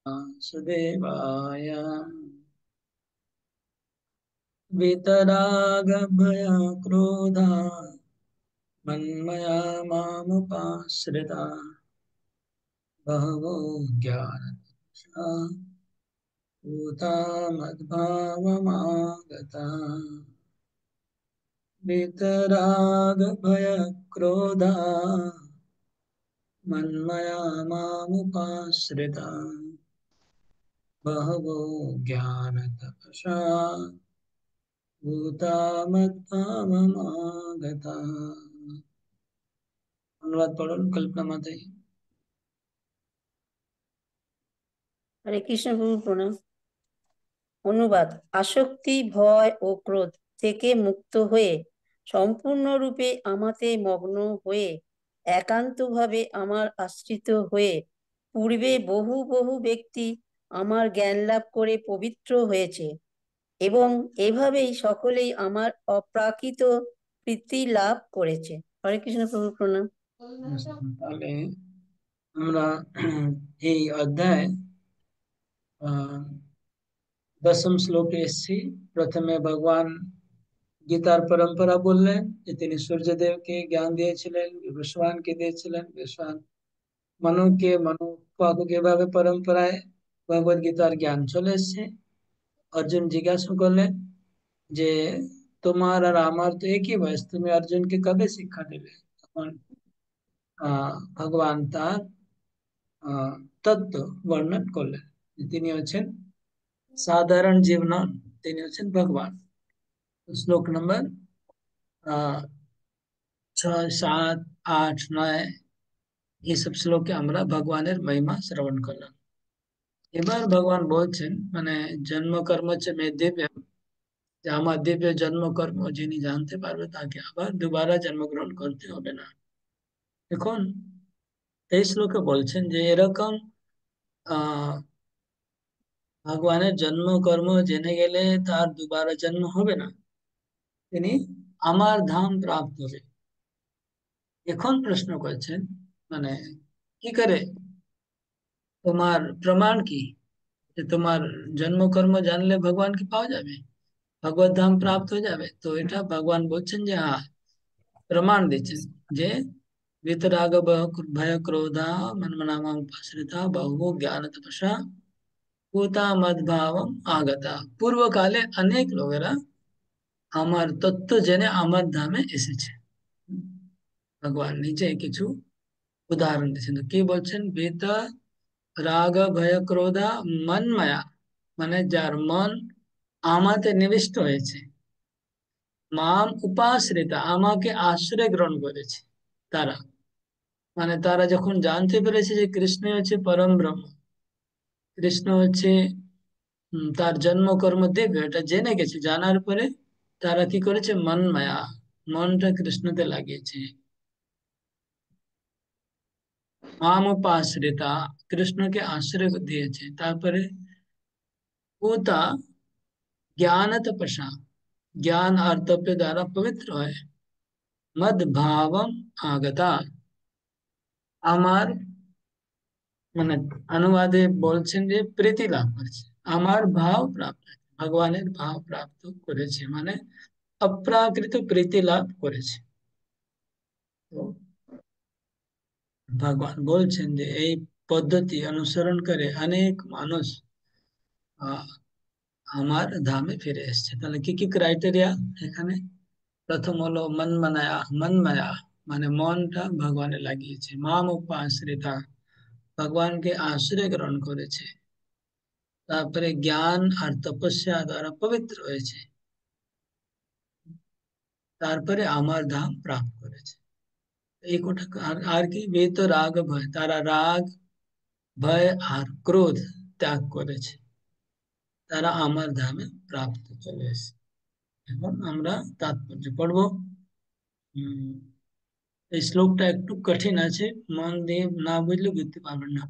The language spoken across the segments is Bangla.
वासुदेवाय वीतरागभय क्रोधा मन्मया मामुपाश्रिता बहवो ज्ञानतपसा भूता मद्भावमागता वीतरागभयक्रोधा मन्मया मामुपाश्रिता बहवो ज्ञानतपसा भूता मद्भावमागता। अनुवाद पढ़ो कल्पना माता जी। হরে কৃষ্ণ প্রভু প্রণাম। অনুবাদ। আসক্তি, ভয় ও ক্রোধ থেকে মুক্ত হয়ে সম্পূর্ণরূপে আমাতে মগ্ন হয়ে একান্তভাবে আমার আশ্রিত হয়ে পূর্বে বহু বহু ব্যক্তি আমার জ্ঞান লাভ করে পবিত্র হয়েছে এবং এভাবেই সকলেই আমার অপ্রাকৃত প্রীতি লাভ করেছে। হরে কৃষ্ণ প্রভু প্রণাম। তাহলে আমরা এই অধ্যায় দশম শ্লোকে এসেছি। প্রথমে ভগবান গীতার পরম্পরা বললেন যে তিনি সূর্যদেবকে জ্ঞান দিয়েছিলেন, বিভস্বানকে দিয়েছিলেন, বিভস্বান মনুকে, মনু কিভাবে পরম্পরায় ভগবদ গীতার জ্ঞান চলে এসছে। অর্জুন জিজ্ঞাসা করলেন যে তোমার আর আমার তো একই বয়স, তুমি অর্জুনকে কবে শিক্ষা দেবে? তখন ভগবান তার তত্ত্ব বর্ণন করলেন। তিনি হচ্ছেন সাধারণ জীব নন, তিনি হচ্ছেন ভগবান। শ্লোক নম্বর 6, 7, 8, 9 এইসব শ্লোকে আমরা ভগবানের মহিমা শ্রবণ করলাম। এবার ভগবান বলছেন মানে জন্ম কর্ম হচ্ছে মে দিব্য, যে আমার দিব্য জন্ম কর্ম যিনি জানতে পারবে তাকে আবার দুবারা জন্মগ্রহণ করতে হবে না। এখন এই শ্লোকে বলছেন যে এরকম আহ ভগবানের জন্ম কর্ম জেনে গেলে তার দুবারা জন্ম হবে না, তিনি আমার ধাম প্রাপ্ত হবে। এখন প্রশ্ন করছেন মানে কি করে, তোমার প্রমাণ কি যে তোমার জন্ম কর্ম জানলে ভগবানকে পাওয়া যাবে, ভগবত ধাম প্রাপ্ত হয়ে যাবে? তো এটা ভগবান বলছেন যে হ্যাঁ, প্রমাণ দিচ্ছেন যে वितराग भय क्रोधा मन्मनामा उपाश्रिता बहु ज्ञान तपसा पूता मद्भावम আগতা। পূর্বকালে অনেক লোকেরা আমার তত্ত্ব জেনে আমার ধামে এসেছে। ভগবান নিচে কিছু উদাহরণ দিচ্ছেন। তো কি বলছেন? বেত রাগ ভয় ক্রোধা মনমায়া, মানে যার মন আমাতে নিবিষ্ট হয়েছে, মাম উপাশ্রিতা, আমাকে আশ্রয় গ্রহণ করেছে তারা, মানে তারা যখন জানতে পেরেছে যে কৃষ্ণ হচ্ছে পরম ব্রহ্ম, কৃষ্ণ হচ্ছে তার জন্ম কর্ম দিব্য, এটা জেনে গেছে, জানার পরে তারা কি করেছে? মন মায়া, মনটা কৃষ্ণতে লাগিয়েছে। মাম উপাশ্রিতা, কৃষ্ণকে আশ্রয় দিয়েছে। তারপরে पूता ज्ञान तपसा, ज्ञान और तप द्वारा पवित्र है। मद भावम আগতা, আমার মানে অনুবাদে বলছেন যে প্রীতি লাভ করেছে, আমার ভাব প্রাপ্ত হয়েছে, ভগবানের ভাব প্রাপ্ত করেছে, মানে অপ্রাকৃত প্রীতি লাভ করেছে। তো ভগবান বলছেন যে এই পদ্ধতি অনুসরণ করে অনেক মানুষ আহ, আমার ধামে ফিরে এসেছে। তাহলে কি কি ক্রাইটেরিয়া এখানে? প্রথম হলো মন মানায়া, মন মায়া মানে মনটা ভগবানে লাগিয়েছে। মাম উপাশ্রিতা, ভগবানকে আশ্রয় গ্রহণ করেছে। তারপরে জ্ঞান আর তপস্যা দ্বারা পবিত্র হয়েছে। তারপরে আমার ধাম প্রাপ্ত করেছে। এই কোটা আর কি? বে তো রাগ ভয়, তারা রাগ ভয় আর ক্রোধ ত্যাগ করেছে, তারা আমার ধামে প্রাপ্ত চলে এসেছে। এখন আমরা তাৎপর্য পড়বো। হম এই শ্লোকটা একটু কঠিন আছে, মন দিয়ে না বুঝলে বুঝতে পারবেন না।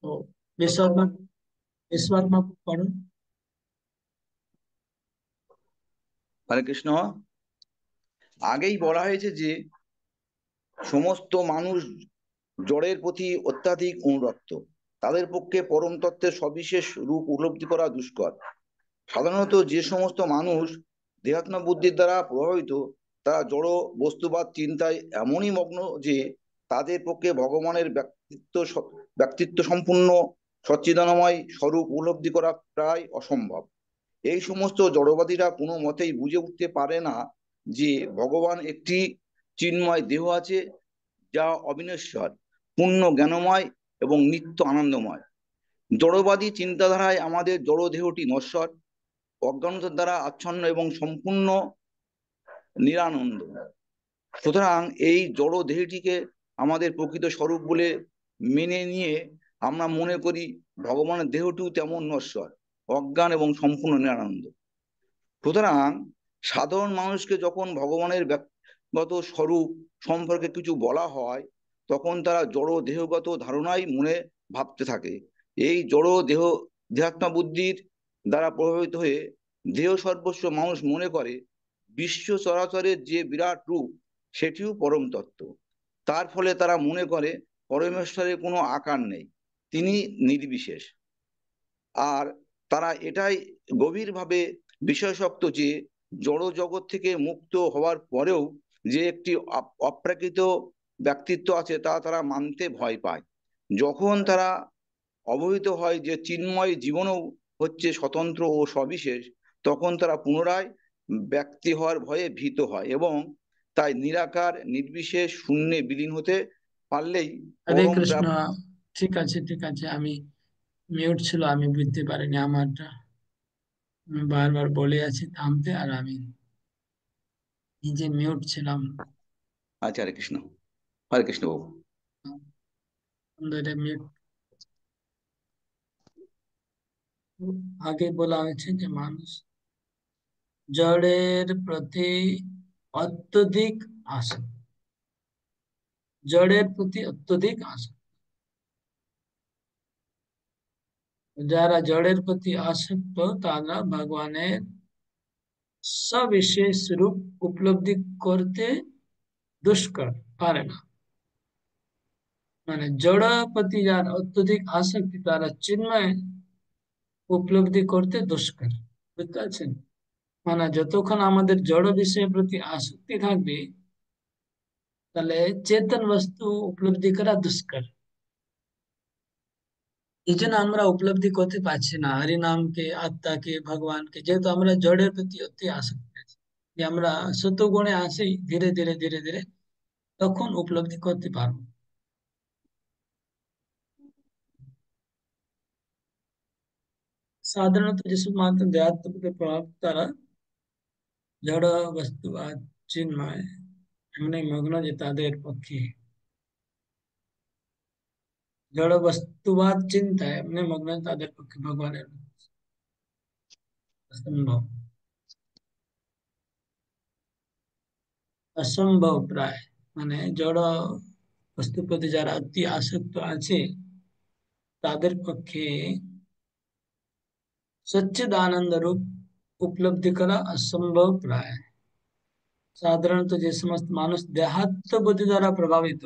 তো বিশ্বকর্মা, বিশ্বকর্মা পড়ুন। হরে কৃষ্ণ। আগেই বলা হয়েছে যে সমস্ত মানুষ জড়ের প্রতি অত্যাধিক অনুরক্ত। তাদের পক্ষে পরম তত্ত্বের সবিশেষ রূপ উপলব্ধি করা দুষ্কর। সাধারণত যে সমস্ত মানুষ দেহাত্ম বুদ্ধির দ্বারা প্রভাবিত, তারা জড় বস্তুবাদ চিন্তায় এমনই মগ্ন যে তাদের পক্ষে ভগবানের ব্যক্তিত্ব সম্পূর্ণ সচ্চিদানময় স্বরূপ উপলব্ধি করা প্রায় অসম্ভব। এই সমস্ত জড়বাদীরা কোনো মতেই বুঝে উঠতে পারে না যে ভগবান একটি চিন্ময় দেহ আছে, যা অবিনশ্বর, পূর্ণ জ্ঞানময় এবং নিত্য আনন্দময়। জড়বাদী চিন্তাধারায় আমাদের জড় দেহটি নশ্বর, অজ্ঞানতার দ্বারা আচ্ছন্ন এবং সম্পূর্ণ নিরানন্দ। সুতরাং এই জড় দেহটিকে আমাদের প্রকৃত স্বরূপ বলে মেনে নিয়ে আমরা মনে করি ভগবানের দেহটিও তেমন নশ্বর, অজ্ঞান এবং সম্পূর্ণ নিরানন্দ। সুতরাং সাধারণ মানুষকে যখন ভগবানের ব্যক্তিগত স্বরূপ সম্পর্কে কিছু বলা হয়, তখন তারা জড় দেহগত ধারণাই মনে ভাবতে থাকে। এই জড় দেহাত্মা বুদ্ধির দ্বারা প্রভাবিত হয়ে দেহ সর্বস্ব মানুষ মনে করে বিশ্ব চরাচরের যে বিরাট রূপ, সেটিও পরম তত্ত্ব। তার ফলে তারা মনে করে পরমেশ্বরের কোনো আকার নেই, তিনি নির্বিশেষ। আর তারা এটাই গভীরভাবে বিষয়াসক্ত যে জড় জগৎ থেকে মুক্ত হওয়ার পরেও যে একটি অপ্রাকৃত ব্যক্তিত্ব আছে, তা তারা মানতে ভয় পায়। যখন তারা অবহিত হয় যে চিন্ময় জীবনও হচ্ছে স্বতন্ত্র ও সবিশেষ, তখন তারা পুনরায় ব্যক্তি হওয়ার ভয়ে ভীত হয় এবং তাই নিরাকার নির্বিশেষ শূন্যে বিলীন হতে পারলেই হরে পরম কৃষ্ণ। প্রাপ্তি। ঠিক আছে, ঠিক আছে, আমি মিউট ছিল, আমি বুঝতে পারিনি আমারটা। আমি বারবার বলে আছি থামতে, আর আমি নিজে মিউট ছিলাম। আচ্ছা, হরে কৃষ্ণ। হরে কৃষ্ণ বাবু। এটা মিউট আগে বলা হয়েছে যে মানুষ জড়ের প্রতি অত্যধিক আসক্ত, জড়ের প্রতি অত্যধিক আসক্ত। যারা জড়ের প্রতি আসক্ত তারা ভগবানের সবিশেষ রূপ উপলব্ধি করতে দুষ্কর, পারে না। মানে জড় প্রতি যার অত্যধিক আসক্তি, তারা চিন্ময় উপলব্ধি করতে দুষ্কর। বুঝতে পারছেন? মানে যতক্ষণ আমাদের জড় বিষয়ের প্রতি আসক্তি থাকবে, তাহলে চেতন বস্তু উপলব্ধি করা দুষ্কর। এই জন্য আমরা উপলব্ধি করতে পারছি না হরিনামকে, আত্মাকে, ভগবানকে, যেহেতু আমরা জড়ের প্রতি অতি আসক্তি আছি। যে আমরা সত্যগুণে আসি, ধীরে ধীরে ধীরে ধীরে তখন উপলব্ধি করতে পারবো। সাধারণত যেসব মাত্র দেহাত্মকে প্রভাব, তারা জড় বস্তু আর চিন্ময় এমনি মগ্ন যে তাদের পক্ষে জড় বস্তুবাদ চিন্তায় এমনি মগ্ন যে তাদের পক্ষে ভগবানের অসম্ভব, অসম্ভব প্রায়। মানে জড় বস্তু প্রতি যারা অতি আসক্ত আছে, তাদের পক্ষে সচ্চিদানন্দ রূপ উপলব্ধি করা অসম্ভব প্রায়। সাধারণত যে সমস্ত মানুষ দেহাত্ম বুদ্ধি দ্বারা প্রভাবিত,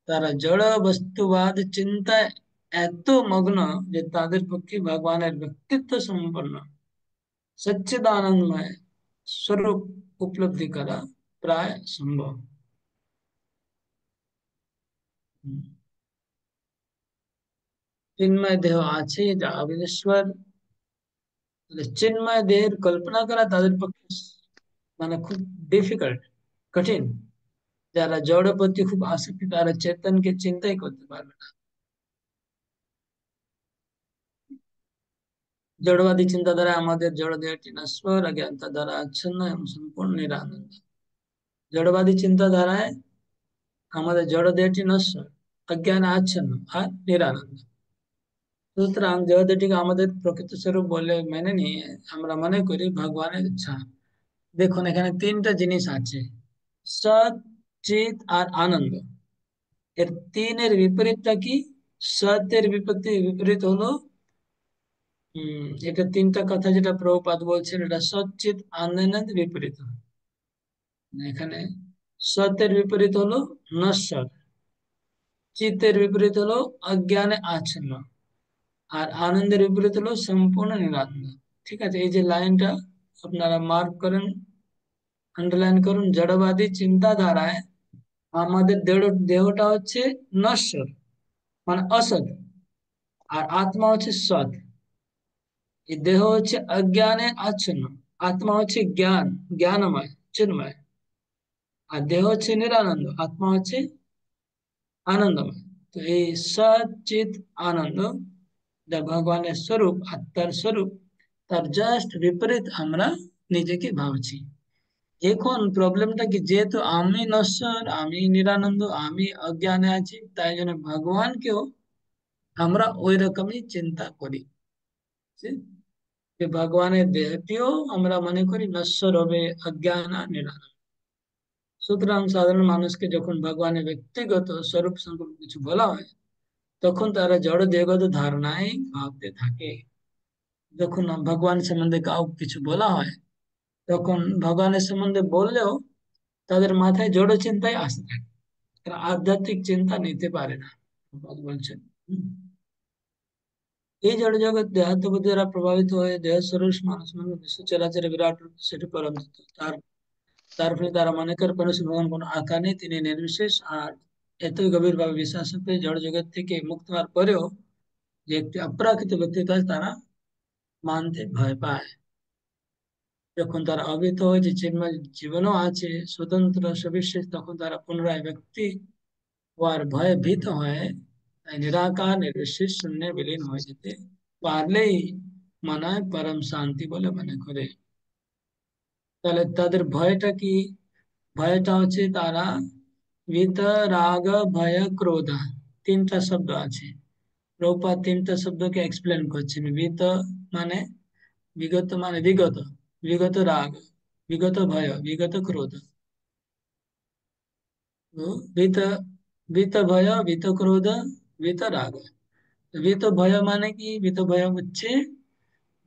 তারা জড় বস্তুবাদ চিন্তায় এত মগ্ন যে তাদের পক্ষে ভগবানের ব্যক্তিত্ব সম্পন্ন সচ্চিদানন্দময় স্বরূপ উপলব্ধি করা প্রায় সম্ভব। চিন্ময় দেহ আছে যা অবিনশ্বর, চিন্ময় দেহের কল্পনা করা তাদের পক্ষে মানে খুব ডিফিকাল্ট, কঠিন। যারা জড় প্রতি খুব আসক্তি, তারা চেতনকে চিন্তাই করতে পারবে না। জড়বাদী চিন্তাধারা আমাদের জড় দেহটি নশ্বর, অজ্ঞানতা দ্বারা আচ্ছন্ন এবং সম্পূর্ণ নিরানন্দ। জড়বাদী চিন্তাধারায় আমাদের জড় দেহটি নশ্বর, অজ্ঞান আচ্ছন্ন আর নিরানন্দ। সুতরাং জড় দেহটিকে আমাদের প্রকৃত স্বরূপ বলে মেনে নিয়ে আমরা মনে করি ভগবানের ইচ্ছা। দেখুন, এখানে তিনটা জিনিস আছে, সৎ, চিত আর আনন্দ। এর তিনের বিপরীতটা কি? সত্যের বিপরীত হলো এটা তিনটা কথা যেটা প্রভুপাদ বলছেন, এটা সচ্চিত আনন্দের বিপরীত। এখানে সত্যের বিপরীত হলো নশ্বর, চিত্তের বিপরীত হলো অজ্ঞানে আচ্ছন্ন, আর আনন্দের বিপরীত হলো সম্পূর্ণ নিরানন্দ। ঠিক আছে, এই যে লাইনটা আপনারা মার্ক করেন, আন্ডারলাইন করুন। জড়বাদী চিন্তাধারায় আমাদের দেহটা হচ্ছে নশ্বর, মানে অসৎ, আর আত্মা হচ্ছে সৎ। এই দেহ হচ্ছে অজ্ঞানে আচ্ছন্ন, আত্মা হচ্ছে জ্ঞান, জ্ঞানময়, চিন্ময়। আর দেহ হচ্ছে নিরানন্দ, আত্মা হচ্ছে আনন্দময়। তো এই সৎ চিত আনন্দ, যা ভগবানের স্বরূপ, আত্মার স্বরূপ, তার জাস্ট বিপরীত আমরা নিজেকে ভাবছি। এখন প্রবলেমটা কি, যেহেতু আমি নশ্বর, আমি নিরানন্দ, আমি অজ্ঞানে আছি, তাই জন্য ভগবানকেও আমরা ওই রকমই চিন্তা করি যে যে ভগবানের দেহটিও আমরা মনে করি নশ্বর হবে, অজ্ঞান আর নিরানন্দ। সুতরাং সাধারণ মানুষকে যখন ভগবানের ব্যক্তিগত স্বরূপ সম্পর্কে কিছু বলা হয়, তখন তারা জড় দেহগত ধারণায় ভাবতে থাকে। যখন ভগবান সম্বন্ধে কাউকে কিছু বলা হয়, তখন ভগবানের সম্বন্ধে বললেও তাদের মাথায় জড় চিন্তাই আসতে থাকে, তারা আধ্যাত্মিক চিন্তা নিতে পারে না। প্রভুপাদ বলছেন, হুম, এই জড় জগৎ দেহাত্ম বুদ্ধি দ্বারা প্রভাবিত হয়ে দেহ স্বরূপ মানুষ মানে বিশ্ব চরাচরে বিরাট রূপ, সেটি পরম তত্ত্ব। তার ফলে তারা মনে করে পরমেশ্বর ভগবান কোনো আকার নেই, তিনি নির্বিশেষ। আর এতই গভীর ভাবে বিশ্বাস হতে জড় জগৎ থেকে মুক্ত হওয়ার পরেও যে একটি অপ্রাকৃত ব্যক্তিত্ব আছে, তারা মানতে ভয় পায়। যখন তারা অভিত হয় যে চিন্ময় জীবনও আছে, স্বতন্ত্র সবিশেষ, তখন তারা পুনরায় ব্যক্তি হওয়ার ভয়ে ভীত হয়ে তাই নিরাকার নির্বিশেষ শূন্যে বিলীন হয়ে যেতে পারলেই মানায় পরম শান্তি বলে মনে করে। তাহলে তাদের ভয়টা কি? ভয়টা হচ্ছে তারা ভীত, রাগ, ভয়, ক্রোধ, তিনটা শব্দ আছে। প্রভুপাদ তিনটা শব্দকে এক্সপ্লেন করছেন। ভীত মানে বিগত, মানে বিগত, বিগত রাগ, বিগত ভয়, বিগত ক্রোধ। তো ভীত, ভীত ভয়, ভীত ক্রোধ, ভীত রাগ। ভীত ভয় মানে কি? ভীত ভয় হচ্ছে,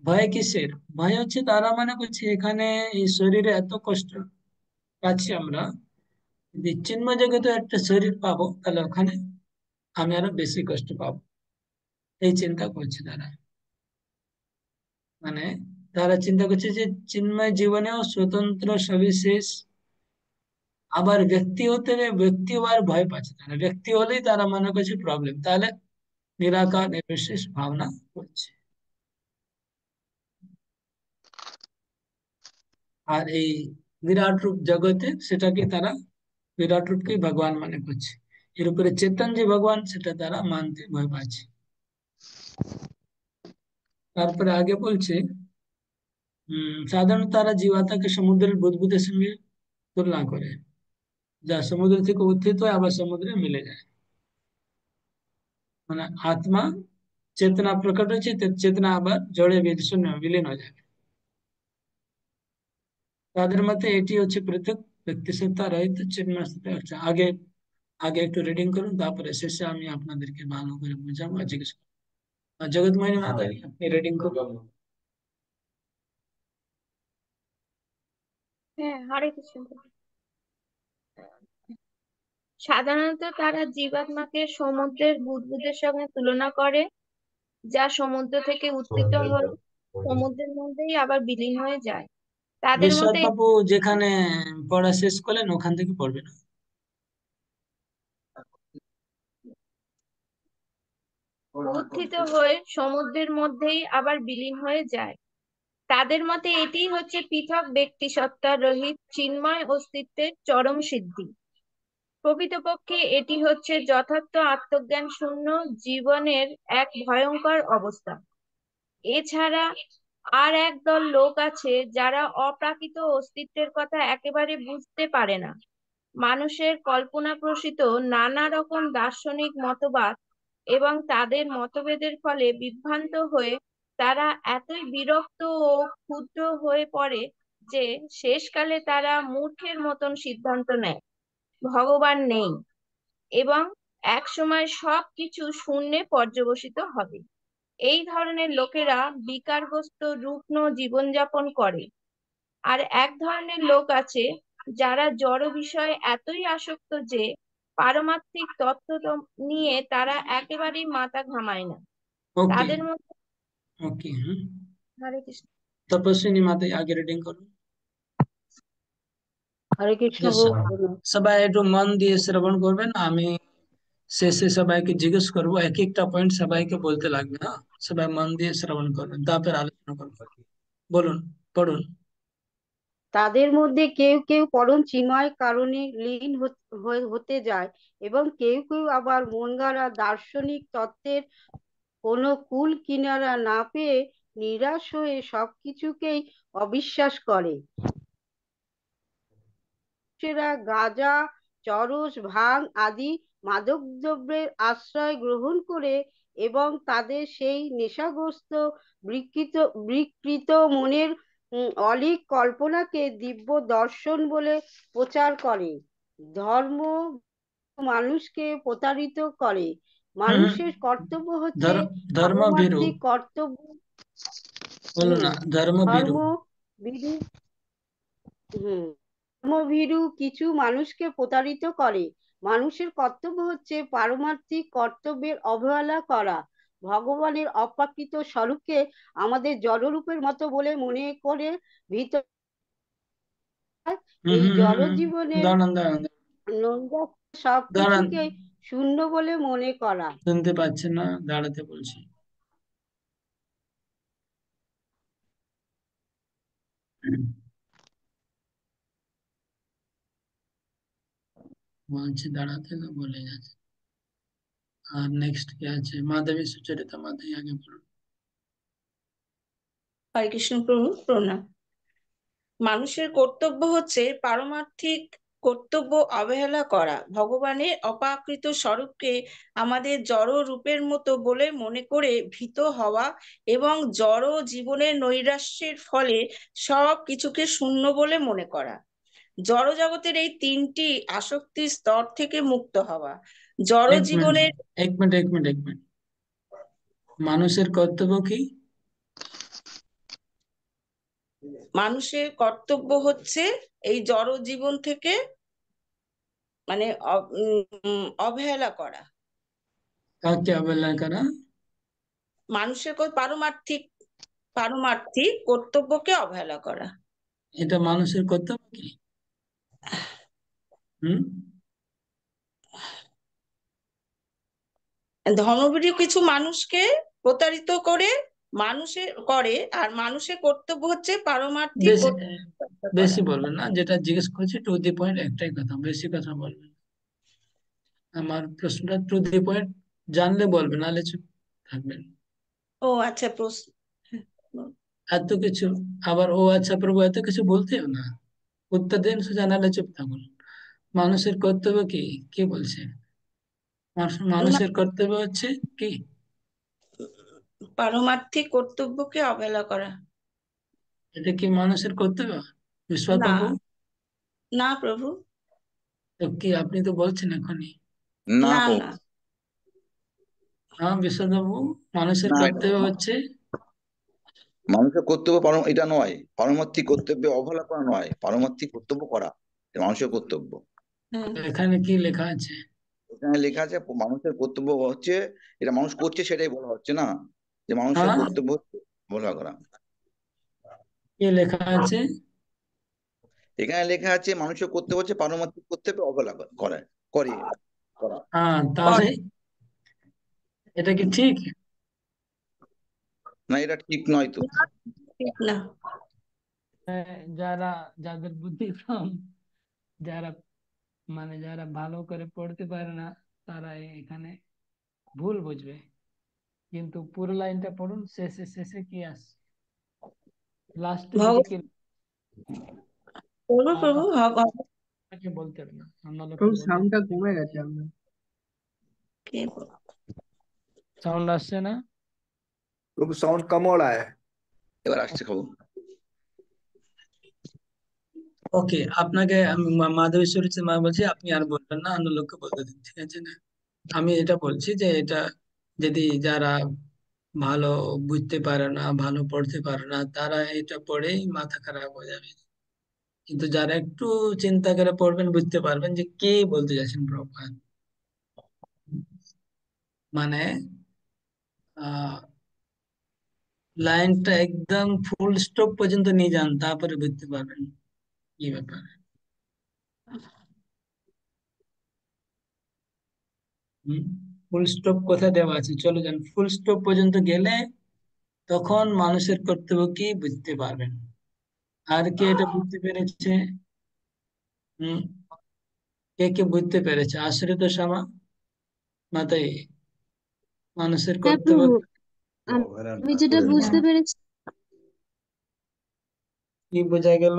ভয় কিসের? ভয় হচ্ছে তারা মনে করছে এখানে এই শরীরে এত কষ্ট পাচ্ছি আমরা, যদি চিন্ময় জগতে একটা শরীর পাবো, তাহলে ওখানে আমি আরো বেশি কষ্ট পাবো। এই চিন্তা করছে তারা। মানে তারা চিন্তা করছে যে চিন্ময় জীবনেও স্বতন্ত্র সবিশেষ, আবার ব্যক্তি হতে হবে, ব্যক্তি হওয়ার ভয় পাচ্ছে তারা। ব্যক্তি হলেই তারা মনে করছে প্রবলেম, তাহলে নিরাকার নির্বিশেষ ভাবনা করছে। আর এই বিরাট রূপ জগতে, সেটাকে তারা বিরাট রূপকেই ভগবান মনে করছে। এর উপরে চেতন যে ভগবান, সেটা তারা মানতে ভয় পাচ্ছে। তারপরে আগে বলছে, সাধারণত তারা জীবাত্মাকে সমুদ্রের বুদবুদের সঙ্গে তুলনা করে, যা সমুদ্র থেকে উত্থিত হয় আবার সমুদ্রে মিলে যায়। মানে আত্মা চেতনা প্রকট হচ্ছে, চেতনা আবার জড়ে শূন্য বিলীন হয়ে যাবে। তাদের মতে এটি হচ্ছে পৃথক ব্যক্তিসত্তা রহিত চিন্ময় সত্তা। আচ্ছা, আগে আগে একটু রিডিং করুন, তারপরে শেষে আমি আপনাদেরকে ভালো করে বুঝাবো আর জিজ্ঞেস করবো। আর জগৎময় মাতা, আপনি রিডিং করুন। হ্যাঁ, হরে কৃষ্ণ। সাধারণত তারা জীবাত্মাকে সমুদ্রের বুদবুদের সঙ্গে তুলনা করে, যা সমুদ্র থেকে উত্থিত হয়ে সমুদ্রের মধ্যেই আবার বিলীন হয়ে যায়। তাদের বিশ্বনাথ মতে বাবু যেখানে পড়া শেষ করলেন ওখান থেকে পড়বে না? উত্থিত হয়ে সমুদ্রের মধ্যেই আবার বিলীন হয়ে যায়। তাদের মতে এটি হচ্ছে পৃথক ব্যক্তি সত্তা রহিত চিন্ময় অস্তিত্বের চরম সিদ্ধি। প্রকৃতপক্ষে এটি হচ্ছে যথার্থ আত্মজ্ঞান শূন্য জীবনের এক ভয়ঙ্কর অবস্থা। এছাড়া আর একদল লোক আছে যারা অপ্রাকৃত অস্তিত্বের কথা একেবারে বুঝতে পারে না। মানুষের কল্পনা প্রসূত নানা রকম দার্শনিক মতবাদ এবং তাদের মতভেদের ফলে বিভ্রান্ত হয়ে তারা এতই বিরক্ত ও ক্ষুব্ধ হয়ে পড়ে যে শেষকালে তারা মূর্খের মতন সিদ্ধান্ত নেয় ভগবান নেই এবং একসময় সবকিছু শূন্যে পর্যবসিত হবে। এই ধরনের লোকেরা বিকারগ্রস্ত রুগ্ন জীবনযাপন করে। আর এক ধরনের লোক আছে যারা জড় বিষয়ে এতই আসক্ত যে পারমার্থিক তত্ত্ব নিয়ে তারা একেবারেই মাথা ঘামায় না। ओके তাদের মধ্যে ओके हाँ হরে কৃষ্ণ। तपस्विनी माता आगे रीडिंग करो হরে কৃষ্ণ यस প্রভু। সবাই একটু মন দিয়ে শ্রবণ করবেন আমি শেষে সবাইকে জিজ্ঞেস করবো এক একটা পয়েন্ট সবাইকে বলতে লাগবে হ্যাঁ সবাই মন দিয়ে শ্রবণ করবেন তারপর আলোচনা করবো বলুন পড়ুন তাদের মধ্যে কেউ কেউ পরম চিন্ময় কারণে লীন হতে যায়, এবং কেউ কেউ আবার মনগড়া দার্শনিক তত্ত্বের কোনো কুল কিনারা না পেয়ে নিরাশ হয়ে সবকিছুকেই অবিশ্বাস করে। সেরা গাঁজা, চরস, ভাং আদি মাদকদ্রব্যের আশ্রয় গ্রহণ করে এবং তাদের সেই নেশাগ্রস্ত বিকৃত মনের অলীক কল্পনাকে দিব্য দর্শন বলে প্রচার করে। ধর্ম মানুষকে প্রতারিত করে। हम्म মানুষের কর্তব্য হচ্ছে धर्म धर्म भीरु পারমার্থিক কর্তব্য। बोलो ना धर्म भीरु ধর্ম বিরু ধর্মভীরু কিছু মানুষকে প্রতারিত করে। মানুষের কর্তব্য হচ্ছে পারমার্থিক কর্তব্যের অবহেলা করা। ভগবানের অপ্রাকৃত স্বরূপকে আমাদের জড়রূপের মতো বলে মনে করে ভিতর এই জড় জীবনের দাঁড়ান দাঁড়ান নোংরা দাঁড়ান সবকিছুকে শূন্য বলে মনে করা। শুনতে পাচ্ছেন না দাঁড়াতে বলছি বলছি দাঁড়াতে তো বলে যাচ্ছে আর নেক্সট কি আছে মাধবী সুচরিতা মাধবী আগে বলুন হরে কৃষ্ণ প্রভু প্রণাম। মানুষের কর্তব্য হচ্ছে পারমার্থিক কর্তব্য অবহেলা করা। ভগবানের অপ্রাকৃত স্বরূপকে আমাদের জড় রূপের মতো বলে মনে করে ভীত হওয়া এবং জড় জীবনের নৈরাশ্যের ফলে সব কিছুকে শূন্য বলে মনে করা। জড় জগতের এই তিনটি আসক্তির স্তর থেকে মুক্ত হওয়া। জড় এক মিনিট জীবনের এক মিনিট এক মিনিট এক মিনিট মানুষের কর্তব্য কি মানুষের কর্তব্য হচ্ছে এই জড় জীবন থেকে মানে অবহেলা করা। কাকে অবহেলা করা মানুষের পারমার্থিক কর্তব্যকে অবহেলা করা। এটা মানুষের কর্তব্য কি হুম ধর্মপ্রিয় কিছু মানুষকে প্রতারিত করে আর মানুষের কর্তব্য হচ্ছে পারমার্থিক বেশি কর্তব্য করা। বেশি বলবেন না যেটা জিজ্ঞেস করছি টু দি পয়েন্ট একটাই কথা বেশি কথা বলবেন আমার প্রশ্নটা টু দি পয়েন্ট জানলে বলবেন নাহলে চুপ থাকবেন ও আচ্ছা প্রশ্ন। এত কিছু আবার ও আচ্ছা প্রভু এত কিছু বলতেও না উত্তর দিন সোজা নাহলে চুপ থাকুন মানুষের কর্তব্য কি কি বলছে মানুষের কর্তব্য হচ্ছে কি পারমার্থিক কর্তব্যকে অবহেলা করা। এটা কি মানুষের কর্তব্য বিশ্বনাথ না বাবু না প্রভু, তো কি আপনি তো বলছেন এখনই না না প্রভু, না হ্যাঁ বিশ্বনাথ বাবু মানুষের না, কর্তব্য হচ্ছে মানুষের কর্তব্য এটা নয়, পারমার্থিক কর্তব্যে অবহেলা করা নয়, পারমার্থিক কর্তব্য করা এটা মানুষের কর্তব্য। হ্যাঁ। এখানে কি লেখা আছে এখানে লেখা আছে মানুষের কর্তব্য হচ্ছে, এটা মানুষ করছে সেটাই বলা হচ্ছে না, যে মানুষের হ্যাঁ কর্তব্য হচ্ছে অবহেলা করা। কি লেখা আছে এখানে লেখা আছে মানুষের কর্তব্য হচ্ছে পারমার্থিক কর্তব্যে অবহেলা করে করে করা। হ্যাঁ তাহলে এটা কি ঠিক না, এটা ঠিক নয় তো। ঠিক না। যারা যাদের বুদ্ধি কম যারা যারা ভালো করে পড়তে পারে না তারা এখানে ভুল বুঝবে কিন্তু পুরো লাইনটা পড়ুন শেষে শেষে কি আসছে লাস্টের দিকে কি প্রভু প্রভু আপনাকে বলতে হবে না অন্য লোককে প্রভু বলে সাউন্ডটা কমে গেছে আপনার। সাউন্ড আসছে না प्रभु साउंड कम हो रहा है। এবার আসছে খবর। ওকে আপনাকে আমি মাধবেশ্বরী মা বলছি আপনি আর বলবেন না অন্য লোককে বলতে দিন ঠিক আছে না আমি এটা বলছি যে এটা যদি যারা ভালো বুঝতে পারে না ভালো পড়তে পারে না তারা এটা পড়েই মাথা খারাপ হয়ে যাবে কিন্তু যারা একটু চিন্তা করে পড়বেন বুঝতে পারবেন যে কে বলতে যাচ্ছেন প্রভুপাদ মানে লাইনটা একদম ফুল স্টপ পর্যন্ত নিয়ে যান, তারপরে বুঝতে পারবেন কি ব্যাপার। ফুল স্টপ কোথায় দেওয়া আছে, চলে যান ফুল স্টপ পর্যন্ত গেলে তখন মানুষের কর্তব্য কি বুঝতে পারবেন। আর কে এটা বুঝতে পেরেছে? হম কে কে বুঝতে পেরেছে? আশ্রিত শ্যামা মাতাই, মানুষের হ্যাঁ কর্তব্য প্রভু, আমি যেটা বুঝতে পেরেছি, কি বোঝা গেল?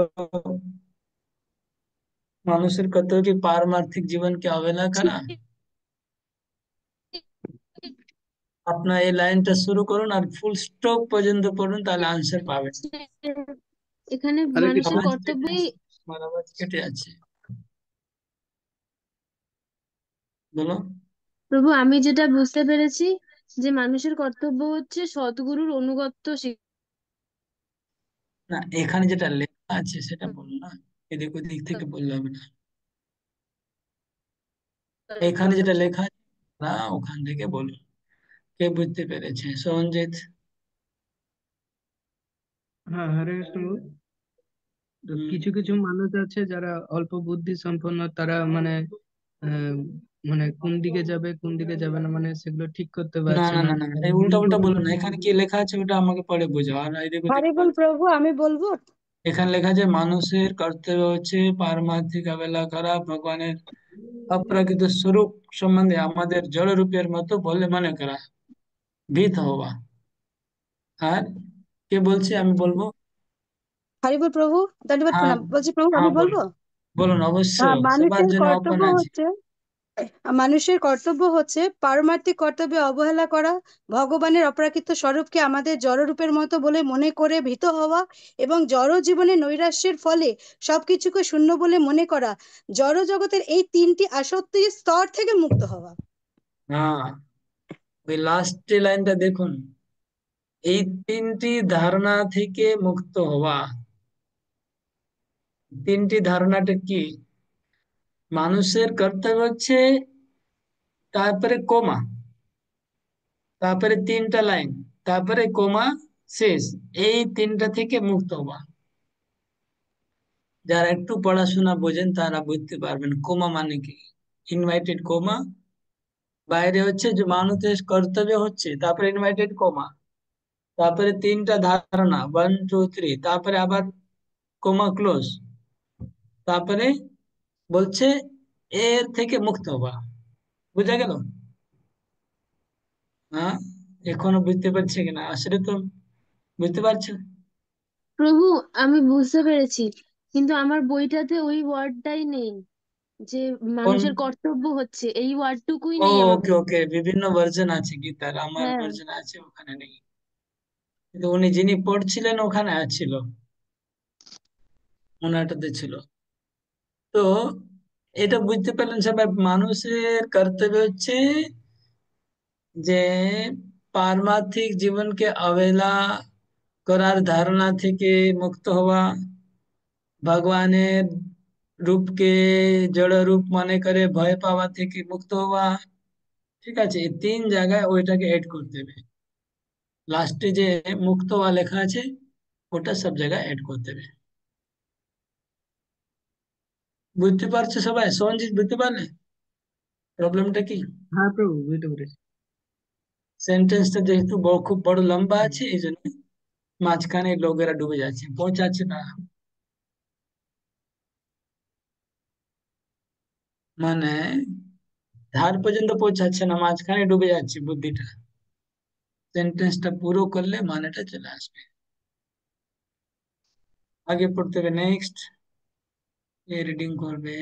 মানুষের কর্তব্য কি পারমার্থিক জীবনকে অবহেলা করা? আপনার এই লাইনটা শুরু করুন আর ফুল স্টপ পর্যন্ত পড়ুন, তাহলে আনসার পাবেন। এখানে हरे মানুষের कृष्णा। আওয়াজ কেটে কর্তব্যই, আছে, আমার আওয়াজ কেটে আছে, বলো। প্রভু আমি যেটা বুঝতে পেরেছি যে মানুষের কর্তব্য হচ্ছে সদ্গুরুর অনুগত্য না, এখানে যেটা লেখা আছে সেটা বলুন না, এদিক ওদিক থেকে বললে হবে না। এখানে যেটা লেখা আছে না, ওখান থেকে বলুন। কে বুঝতে পেরেছে? সঞ্জিত? হ্যাঁ, হরে কৃষ্ণ বাবু। তো হুম। কিছু কিছু মানুষ আছে যারা অল্প বুদ্ধি সম্পন্ন, তারা মানে আহ, মানে কোন দিকে যাবে কোন দিকে যাবে না, মানে সেগুলো ঠিক করতে না পারছে না না। না না, তারা এই ভুল উল্টা উল্টা বলুন না, পরিমাণে এখানে কি লেখা আছে ওটা আমাকে পরে বোঝাও, আর এদিক ওদিক হরি বল বলছো। প্রভু, আমি বলবো। এখানে লেখা আছে মানুষের কর্তব্য হচ্ছে পারমার্থিক অবহেলা করা, ভগবানের অপ্রাকৃত স্বরূপ সম্বন্ধে আমাদের জড় রূপের মতো বলে মনে করা, ভীত হওয়া। আর কে বলছে? আমি বলবো। হরি বল প্রভু, দণ্ডবত হ্যাঁ, প্রণাম। বলছি প্রভু, আমি হ্যাঁ বলবো। বলুন, বলুন অবশ্যই, সবার মানুষের জন্য ওপেন কর্তব্য আছে। হচ্ছে পারমার্থিক কর্তব্যে অবহেলা করা, ভগবানের অপ্রাকৃত স্বরূপকে আমাদের জড়রূপের মতো বলে মনে করে ভীত হওয়া, এবং জড় জীবনে নৈরাশ্যের ফলে সবকিছুকে শূন্য বলে মনে করা, জড় জগতের এই তিনটি আসক্তির স্তর থেকে মুক্ত হওয়া। হ্যাঁ, ওই লাস্ট লাইনটা দেখুন, এই তিনটি ধারণা থেকে মুক্ত হওয়া। তিনটি ধারণাটা কি? মানুষের কর্তব্য হচ্ছে, তারপরে কোমা, তারপরে তিনটা লাইন, তারপরে কোমা, শেষ। এই তিনটা থেকে মুক্ত হওয়া। যারা একটু পড়াশোনা বোঝেন তারা বুঝতে পারবেন কোমা মানে কি। ইনভাইটেড কোমা, বাইরে হচ্ছে যে মানুষের কর্তব্য হচ্ছে, তারপরে ইনভাইটেড কোমা, তারপরে তিনটা ধারণা 1 2 3, তারপরে আবার কোমা ক্লোজ, তারপরে বলছে এর থেকে মুক্ত হওয়া। বুঝা গেল? হ্যাঁ, এখনো বুঝতে পারছে কিনা? আসলে তো বুঝতে পারছো। প্রভু আমি বুঝতে পেরেছি, কিন্তু আমার বইটাতে ওই ওয়ার্ডটাই নেই যে কোন? মানুষের কর্তব্য হচ্ছে, এই ওয়ার্ডটুকুই ও, নেই আমার ওকে বই। ওকে, বিভিন্ন ভার্জন আছে গীতার, আমার হ্যাঁ, ভার্জন আছে, ওখানে নেই। কিন্তু উনি যিনি পড়ছিলেন ওখানে ছিল, ওনাটাতে ছিল। তো এটা বুঝতে পারলেন সবাই, মানুষের কর্তব্য হচ্ছে যে পারমার্থিক জীবনকে অবহেলা করার ধারণা থেকে মুক্ত হওয়া, ভগবানের রূপকে জড় রূপ মনে করে ভয় পাওয়া থেকে মুক্ত হওয়া। ঠিক আছে, এই তিন জায়গায় ওইটাকে এড করতে হবে। লাস্টে যে মুক্ত হওয়া লেখা আছে ওটা সব জায়গায় এড করতে হবে। বুঝতে পারছো সবাই? সঞ্জিত বুঝতে পারলে প্রবলেমটা কি? হ্যাঁ প্রভু, বুঝতে পেরেছি। সেন্টেন্সটা যেহেতু খুব বড় লম্বা আছে, এই জন্য মাঝখানে লোকেরা ডুবে যাচ্ছে, পৌঁছাচ্ছে না। মানে ধার পর্যন্ত পৌঁছাচ্ছে না, মাঝখানে ডুবে যাচ্ছে বুদ্ধিটা। সেন্টেন্সটা পুরো করলে মানেটা চলে আসবে। আগে পড়তে হবে, নেক্সট এ রিডিং করবে।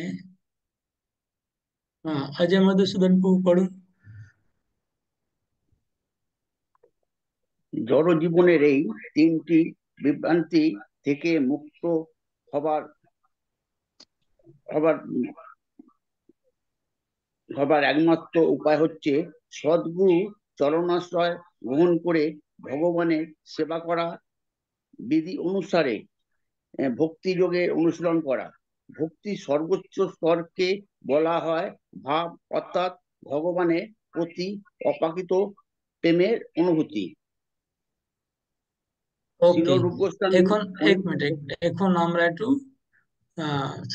হ্যাঁ, অজয় মধুসূদন প্রভু পড়ুন। জড় জীবনের এই তিনটি বিভ্রান্তি থেকে মুক্ত হবার হবার হবার একমাত্র উপায় হচ্ছে সদ্গুরু চরণাশ্রয় গ্রহণ করে ভগবানের সেবা করা, বিধি অনুসারে ভক্তি যোগে অনুশীলন করা। ভক্তির সর্বোচ্চ স্তরকে বলা হয় ভাব, অর্থাৎ ভগবানের প্রতি অপ্রাকৃত প্রেমের অনুভূতি। শিল ওকে, রূপ গোস্বামী এখন এক মিনিট এক মিনিট, এখন আমরা একটু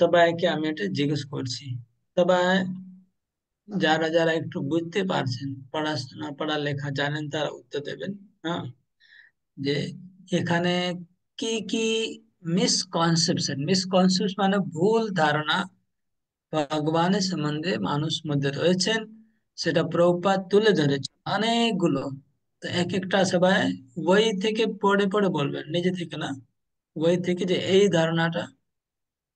সবাইকে আমি এটা জিজ্ঞেস করছি। সবাই যারা যারা একটু বুঝতে পারছেন, পড়াশোনা পড়ালেখা জানেন, তারা উত্তর দেবেন। হ্যাঁ, যে এখানে কি কি মিসকনসেপশন মানে ভুল ধারণা ভগবানের সম্বন্ধে মানুষ মধ্যে রয়েছেন, সেটা প্রভুপাদ তুলে ধরেছে অনেকগুলো। তো এক একটা সবাই বই থেকে পড়ে পড়ে বলবেন, নিজে থেকে না, বই থেকে, যে এই ধারণাটা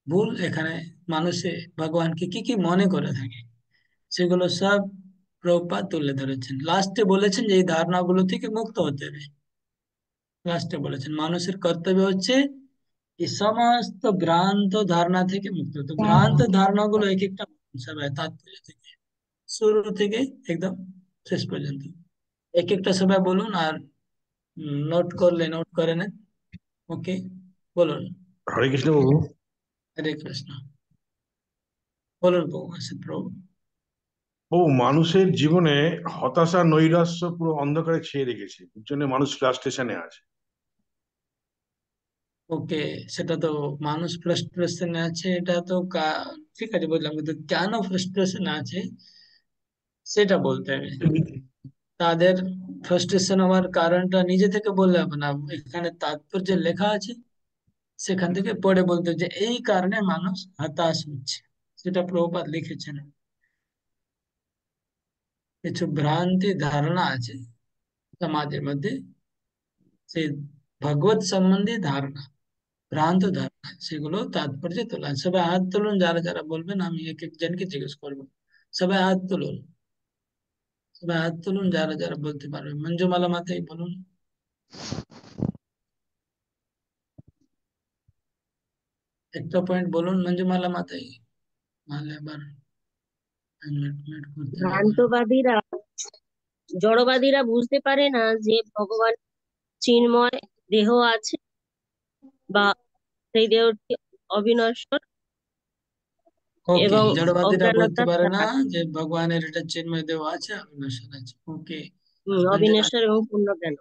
ভুল। এখানে মানুষে ভগবানকে কি কি মনে করে থাকে সেগুলো সব প্রভুপাদ তুলে ধরেছেন। লাস্টে বলেছেন যে এই ধারণাগুলো থেকে মুক্ত হতে হবে। লাস্টে বলেছেন মানুষের কর্তব্য হচ্ছে এই সমস্ত ভ্রান্ত ধারণা থেকে মুক্ত হতে। ভ্রান্ত ধারণাগুলো এক একটা সবাই তাৎপর্য থেকে শুরু থেকে একদম শেষ পর্যন্ত এক একটা সবাই বলুন, আর নোট করলে নোট করে নেন। ওকে, বলুন। হরে কৃষ্ণ প্রভু। হরে কৃষ্ণ। বলুন প্রভু, আসিত প্রভু। প্রভু, মানুষের জীবনে হতাশা নৈরাশ্য পুরো অন্ধকারে ছেয়ে রেখেছে, এর জন্য মানুষ ফ্রাস্ট্রেশনে আছে। ওকে, সেটা তো মানুষ ফ্রাস্ট্রেশনে আছে, এটা তো ঠিক আছে বুঝলাম, কিন্তু কেন ফ্রাস্ট্রেশন আছে সেটা বলতে হবে। তাদের ফ্রাস্ট্রেশন হওয়ার কারণটা নিজে থেকে বললে হবে না, এখানে তাৎপর্য লেখা আছে, সেখান থেকে পড়ে বলতে হবে যে এই কারণে মানুষ হতাশ হচ্ছে। সেটা প্রভুপাদ লিখেছেন। কিছু ভ্রান্তি ধারণা আছে সমাজের মধ্যে, সেই ভগবত সম্বন্ধী ধারণা, ভ্রান্ত ধারণা, সেগুলো তাৎপর্য তোলা। সবাই হাত তুলুন, যারা যারা বলবেন, আমি এক একজনকে জিজ্ঞেস করবো। সবাই হাত তুলুন, সবাই হাত তুলুন, যারা যারা বলতে পারবেন। মঞ্জুমালা মাতাই বলুন। একটা পয়েন্ট বলুন মঞ্জুমালা মাতাই, নাহলে আবার মিট করতে হবে আবার। ভ্রান্তবাদীরা জড়বাদীরা বুঝতে পারে না যে ভগবান চিন্ময় দেহ আছে বা সেই দেহটি অবিনশ্বর ওকে, এবং জড়বাদীরা বলতে অজ্ঞানতার পারে না দ্বারা যে ভগবানের এটা চিন্ময় দেহ আছে, অবিনশ্বর আছে। ওকে, অবিনশ্বর এবং পূর্ণ জ্ঞান।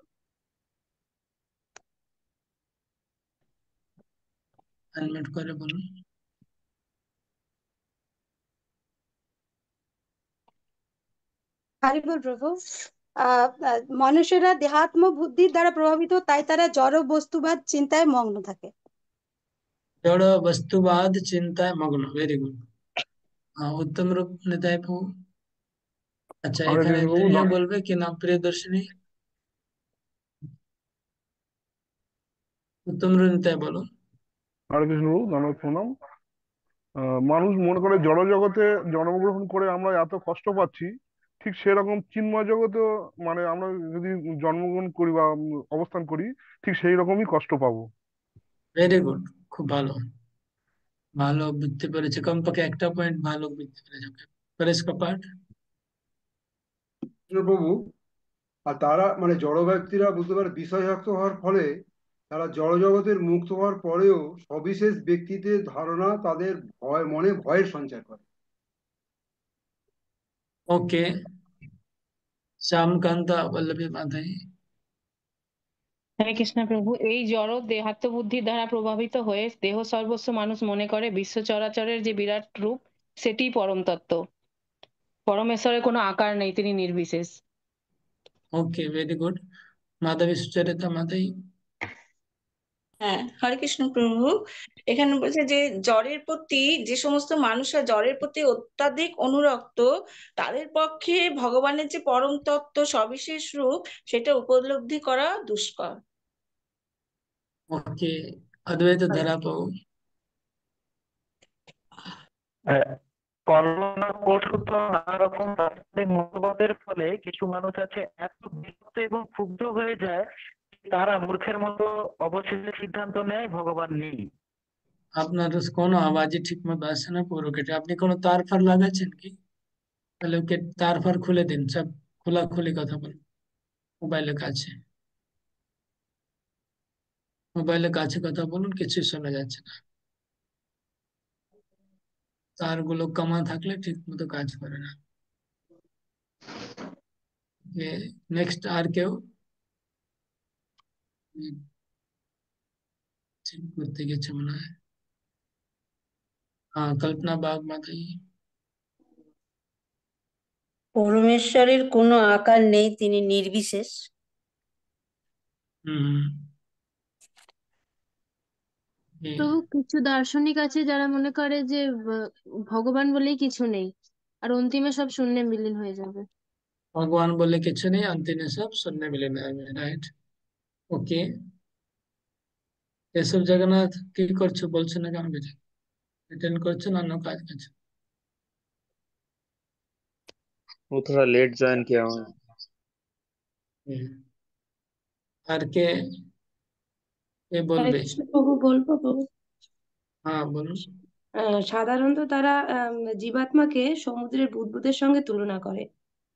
আনমিউট করে বলুন। হরিবল প্রভু। মানুষেরা দেহাত্ম বুদ্ধির দ্বারা প্রভাবিত, তাই তারা জড় বস্তুবাদ চিন্তায় মগ্ন থাকে। জড় বস্তুবাদ চিন্তায় মগ্ন, ভেরি গুড। উত্তম রূপ নিতাই প্রভু। আচ্ছা, হরে এখানে কৃষ্ণ প্রভু। তুমিও বলবে কি নাম, প্রিয়দর্শিনী? উত্তম রূপ নিতাই বলো। হরে কৃষ্ণ প্রভু, ধন্যবাদ প্রণাম। মানুষ মনে করে জড় জগতে জন্মগ্রহণ করে আমরা এত কষ্ট পাচ্ছি, ঠিক সেরকম চিন্ময় জগতেও মানে আমরা যদি জন্মগ্রহণ করি বা অবস্থান করি, ঠিক সেই রকমই কষ্ট পাবো। ভেরি গুড, খুব ভালো, ভালো বুঝতে পেরেছে। কমপক্ষে একটা পয়েন্ট ভালো বুঝতে পেরেছে। ওকে, পরেশ কপাট। প্রভু, আর তারা মানে জড় ব্যক্তিরা বুঝতে পারে বিষয়াসক্ত হওয়ার ফলে তারা জড় জগতের মুক্ত হওয়ার পরেও সবিশেষ ব্যক্তিতে ধারণা তাদের মনে ভয়ের সঞ্চার করে। ওকে, শ্যামকান্তা বল্লভী মাতাই। হরে কৃষ্ণ প্রভু। এই জড় দেহাত্ম বুদ্ধির দ্বারা প্রভাবিত হয়ে দেহ সর্বস্ব মানুষ মনে করে বিশ্ব চরাচরের যে বিরাট রূপ সেটি পরম তত্ত্ব। পরমেশ্বরের কোনো আকার নেই, তিনি নির্বিশেষ। ওকে, ভেরি গুড। মাধবী সুচরিতা মাতাই। হ্যাঁ, হরে কৃষ্ণ প্রভু। এখানে বলছে যে জ্বরের প্রতি, যে সমস্ত মানুষরা জ্বরের প্রতি অত্যাধিক অনুরক্ত, তাদের পক্ষে ভগবানের যে পরম তত্ত্ব সবিশেষ রূপ সেটা উপলব্ধি করা দুষ্কর। ওকে, অদ্বৈত ধারা প্রভু। কল্পনা কৌশল নানা রকম রাজনৈতিক মতবাদের ফলে কিছু মানুষ আছে এত বিরক্ত এবং ক্ষুব্ধ হয়ে যায়, তারা মূর্খের মতো অবশেষে সিদ্ধান্ত নেয় ভগবান নেই। আপনার কোনো আওয়াজই ঠিক মতো আসছে না পুরো কেটে। আপনি কোনো তার ফার লাগাচ্ছেন কি? তাহলে ওকে তার ফার খুলে দিন, সব খোলাখুলি কথা বলুন। মোবাইলের কাছে, মোবাইলের কাছে কথা বলুন, কিছু শোনা যাচ্ছে না। তারগুলো কমা থাকলে ঠিক মতো কাজ করে না। নেক্সট আর কেউ চেক করতে গেছে মনে হয়। হ্যাঁ, কল্পনা বাগ মাতাই। পরমেশ্বরের কোনো আকার নেই, তিনি নির্বিশেষ। হুম তো কিছু দার্শনিক আছে যারা মনে করে যে ভগবান বলেই কিছু নেই, আর অন্তিমে সব শূন্যে বিলীন হয়ে যাবে। ভগবান বলে কিছু নেই, অন্তিমে সব শূন্য মিলে যাবে, রাইট। ওকে, এসব জগন্নাথ কি করছো, বলছো না কেন কিছু? রিটার্ন করছো না অন্য কাজ করছো? वो थोड़ा लेट ज्वाइन किया हूँ। আর কে হরে বলবে? কৃষ্ণ প্রভু, বলবো প্রভু? হ্যাঁ বলুন। সাধারণত তারা জীবাত্মাকে সমুদ্রের বুদবুদের সঙ্গে তুলনা করে,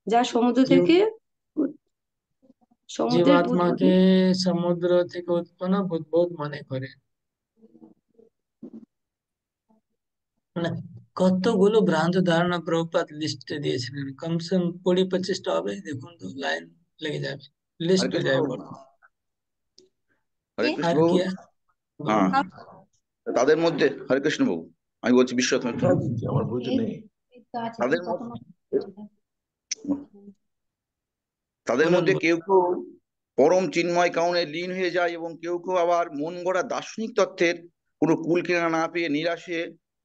যা সমুদ্র জীব থেকে সমুদ্রের জীবাত্মাকে বুদবুদ। সমুদ্র থেকে উৎপন্ন বুদ্বুদ মনে করে। মানে কতগুলো ভ্রান্ত ধারণা প্রভুপাদ লিস্টে দিয়েছিলেন, কমসে কম 20-25টা হবে, দেখুন তো লাইন লেগে যাবে, লিস্ট হরে হয়ে কৃষ্ণ যাবে বাবু। বড়। হরে কৃষ্ণ আর বাবু। কি হ্যাঁ, বলুন। তাদের মধ্যে হরে কৃষ্ণ বাবু, আমি বলছি বিশ্বনাথ মিত্র। আমার বইতে নেই। তাদের মধ্যে তাদের বলুন মধ্যে কেউ কেউ পরম চিন্ময় কারণে লীন হয়ে যায়, এবং কেউ কেউ আবার মন গড়া দার্শনিক তত্ত্বের কোনো কুল কিনারা না পেয়ে নিরাশে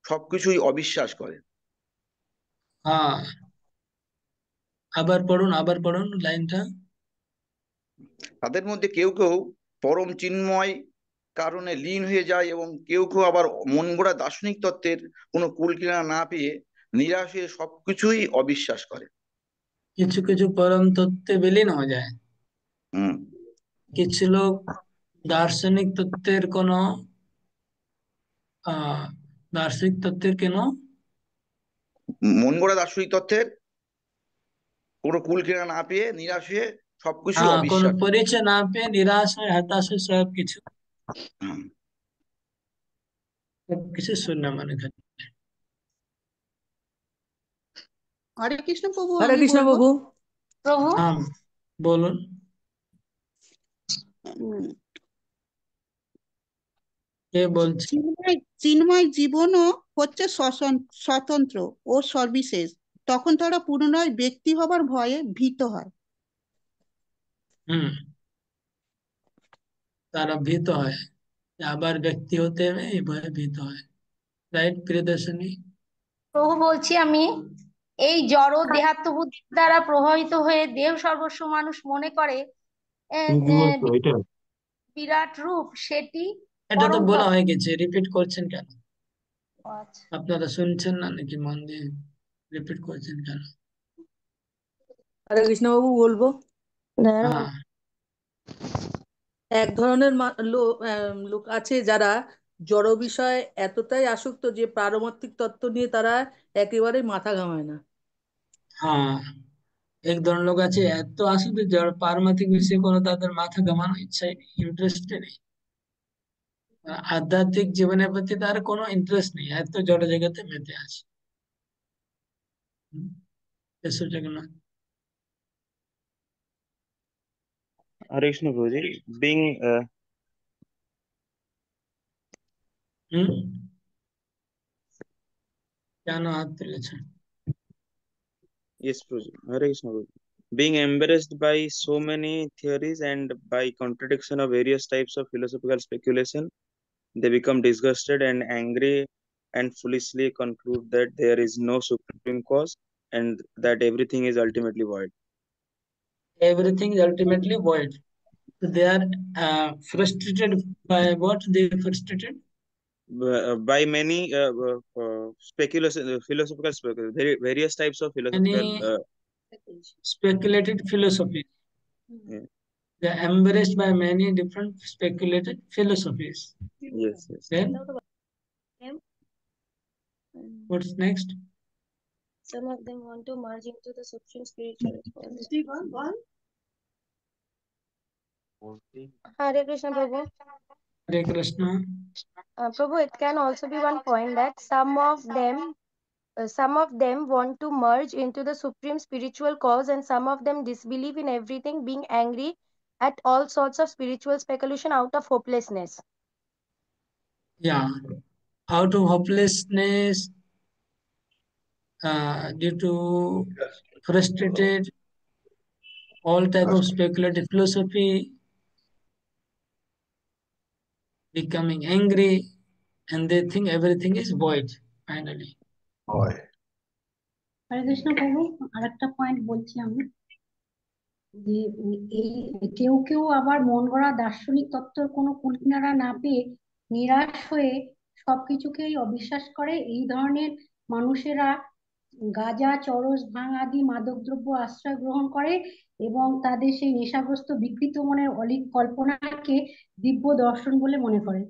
সবকিছুই অবিশ্বাস করে। হ্যাঁ, আবার পড়ুন লাইনটা। তাদের মধ্যে কেউ কেউ পরম চিন্ময় কারণে লীন হয়ে যায়, এবং কেউ কেউ আবার মন গড়া দার্শনিক তত্ত্বের কোনো কুল কিনারা না পেয়ে নিরাশে সবকিছুই অবিশ্বাস করে। কিছু কিছু পরম তত্ত্বে বিলীন হয়ে যায়, হুম। কিছু লোক দার্শনিক তত্ত্বের কোনো আহ দার্শনিক তত্ত্বের কেন মন গড়া দার্শনিক তত্ত্বের কোনো কুল কিনারা না পেয়ে নিরাশে সবকিছুই কোনো অবিশ্বাস। পরিচয় না পেয়ে নিরাশ হয়, হতাশ হয়, সবকিছু হুম। সবকিছু শূন্য মনে করে। হরে কৃষ্ণ প্রভু, হরে আমি কৃষ্ণ বলবো প্রভু। প্রভু। হ্যাঁ বলুন। উম, কে বলছে? চিন্ময় চিন্ময় জীবনও হচ্ছে স্বতন্ত্র ও সর্বশেষ, তখন তারা পুনরায় ব্যক্তি হবার ভয়ে ভীত হয়। হুম, তারা ভীত হয়, আবার ব্যক্তি হতে হবে এই ভয়ে ভীত হয়, রাইট প্রিয়দর্শনী? প্রভু বলছি আমি, এই জড় দেহাত্ম বুদ্ধির দ্বারা প্রভাবিত হয়ে দেহ সর্বস্ব মানুষ মনে করে তুমি কি বলছো এটা? বিরাট রূপ, সেটি এটা তো পরম বলা তত্ত্ব। হয়ে গেছে, রিপিট করছেন কেন? আচ্ছা। আপনারা শুনছেন না নাকি? মন দিয়ে রিপিট করছেন কেন? হরে কৃষ্ণ বাবু, বলবো? হ্যাঁ এক ধরনের লোক আছে যারা জড় বিষয়ে এতটাই আসক্ত যে পারমার্থিক তত্ত্ব নিয়ে তারা একেবারে মাথা ঘামায় না। হ্যাঁ, এক ধরনের লোক আছে এত আসলে যারা পারমার্থিক বিষয়ে কোনো তাদের মাথা ঘামানো ইচ্ছাই নেই, ইন্টারেস্ট নেই, আধ্যাত্মিক জীবনের প্রতি তার কোনো ইন্টারেস্ট নেই, এত জড় জগতে মেতে আছে। হুম, এসব জগন্নাথ। हरे कृष्ण प्रभु जी। being হুম, কেন হাত তুলেছেন? yes Prabhu ji, Hare Krishna Prabhu ji. being embarrassed by so many theories and by contradiction of various types of philosophical speculation, they become disgusted and angry and foolishly conclude that there is no supreme cause and that everything is ultimately void. Everything is ultimately void. So they are frustrated by what? They are frustrated By many speculation, philosophical various types of philosophical any speculated philosophy. yeah. They are embraced by many different speculated philosophies. Yes, yes. Then what's next? Some of them want to merge into the supreme spiritual. Hare Krishna Prabhu. Hare Krishna. Prabhu, it can also be one point that some of them Some of them want to merge into the supreme spiritual cause, and some of them disbelieve in everything, being angry at all sorts of spiritual speculation out of hopelessness. Yeah, out of hopelessness, due to frustrated, all type of speculative philosophy, becoming angry, and they think everything is void finally. হয় হরে কৃষ্ণ প্রভু, আরেকটা পয়েন্ট বলছি আমি, যে এই কেউ কেউ আবার মন গড়া দার্শনিক তত্ত্বের কোনো কুলকিনারা না পেয়ে নিরাশ হয়ে সবকিছুকেই অবিশ্বাস করে। এই ধরনের মানুষেরা গাঁজা, চরস, ভাং আদি মাদকদ্রব্য আশ্রয় গ্রহণ করে এবং তাদের সেই নেশাগ্রস্ত বিকৃত মনের অলীক কল্পনাকে দিব্য দর্শন বলে মনে করে।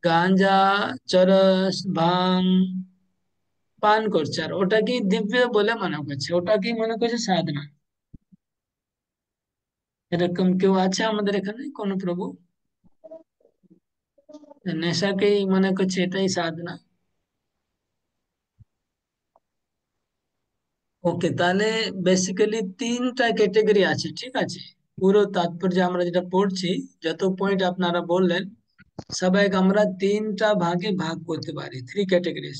গাঞ্জা, চরস, ভাং পান করছে আর ওটাকেই দিব্য বলে মনে করছে, ওটাকেই মনে করছে সাধনা। এরকম কেউ আছে আমাদের এখানে কোন প্রভু? নেশাকেই মনে করছে এটাই সাধনা। ওকে, তাহলে বেসিক্যালি তিনটা ক্যাটেগরি আছে, ঠিক আছে? পুরো তাৎপর্য আমরা যেটা পড়ছি, যত পয়েন্ট আপনারা বললেন, সবাইকে আমরা তিনটা ভাগে ভাগ করতে পারি, 3 ক্যাটেগরিজ।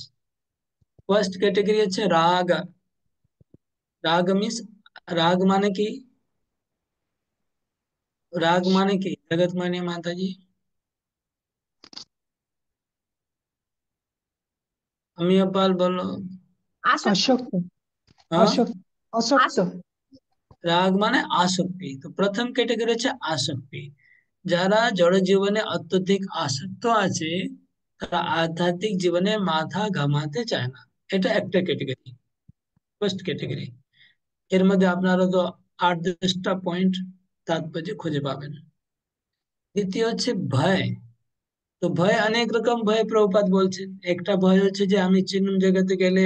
ফার্স্ট ক্যাটেগরি হচ্ছে রাগ। রাগ মিন্স, রাগ মানে কি? রাগ মানে কি জগৎ মানে মাতাজি? अमिया पाल बोलो। আসক্ত। हाँ? আসক্ত। রাগ মানে আসক্তি। তো প্রথম ক্যাটেগরি হচ্ছে আসক্তি। যারা জড় জীবনে অত্যধিক আসক্ত আছে, তারা আধ্যাত্মিক জীবনে মাথা ঘামাতে চায় না। এটা একটা ক্যাটেগরি, ফার্স্ট ক্যাটেগরি। এর মধ্যে আপনারা তো 8-10টা পয়েন্ট তাৎপর্য খুঁজে পাবেন। দ্বিতীয় হচ্ছে ভয়। তো ভয় অনেক রকম ভয় প্রভুপাদ বলছেন। একটা ভয় হচ্ছে যে আমি চিহ্ন জগতে গেলে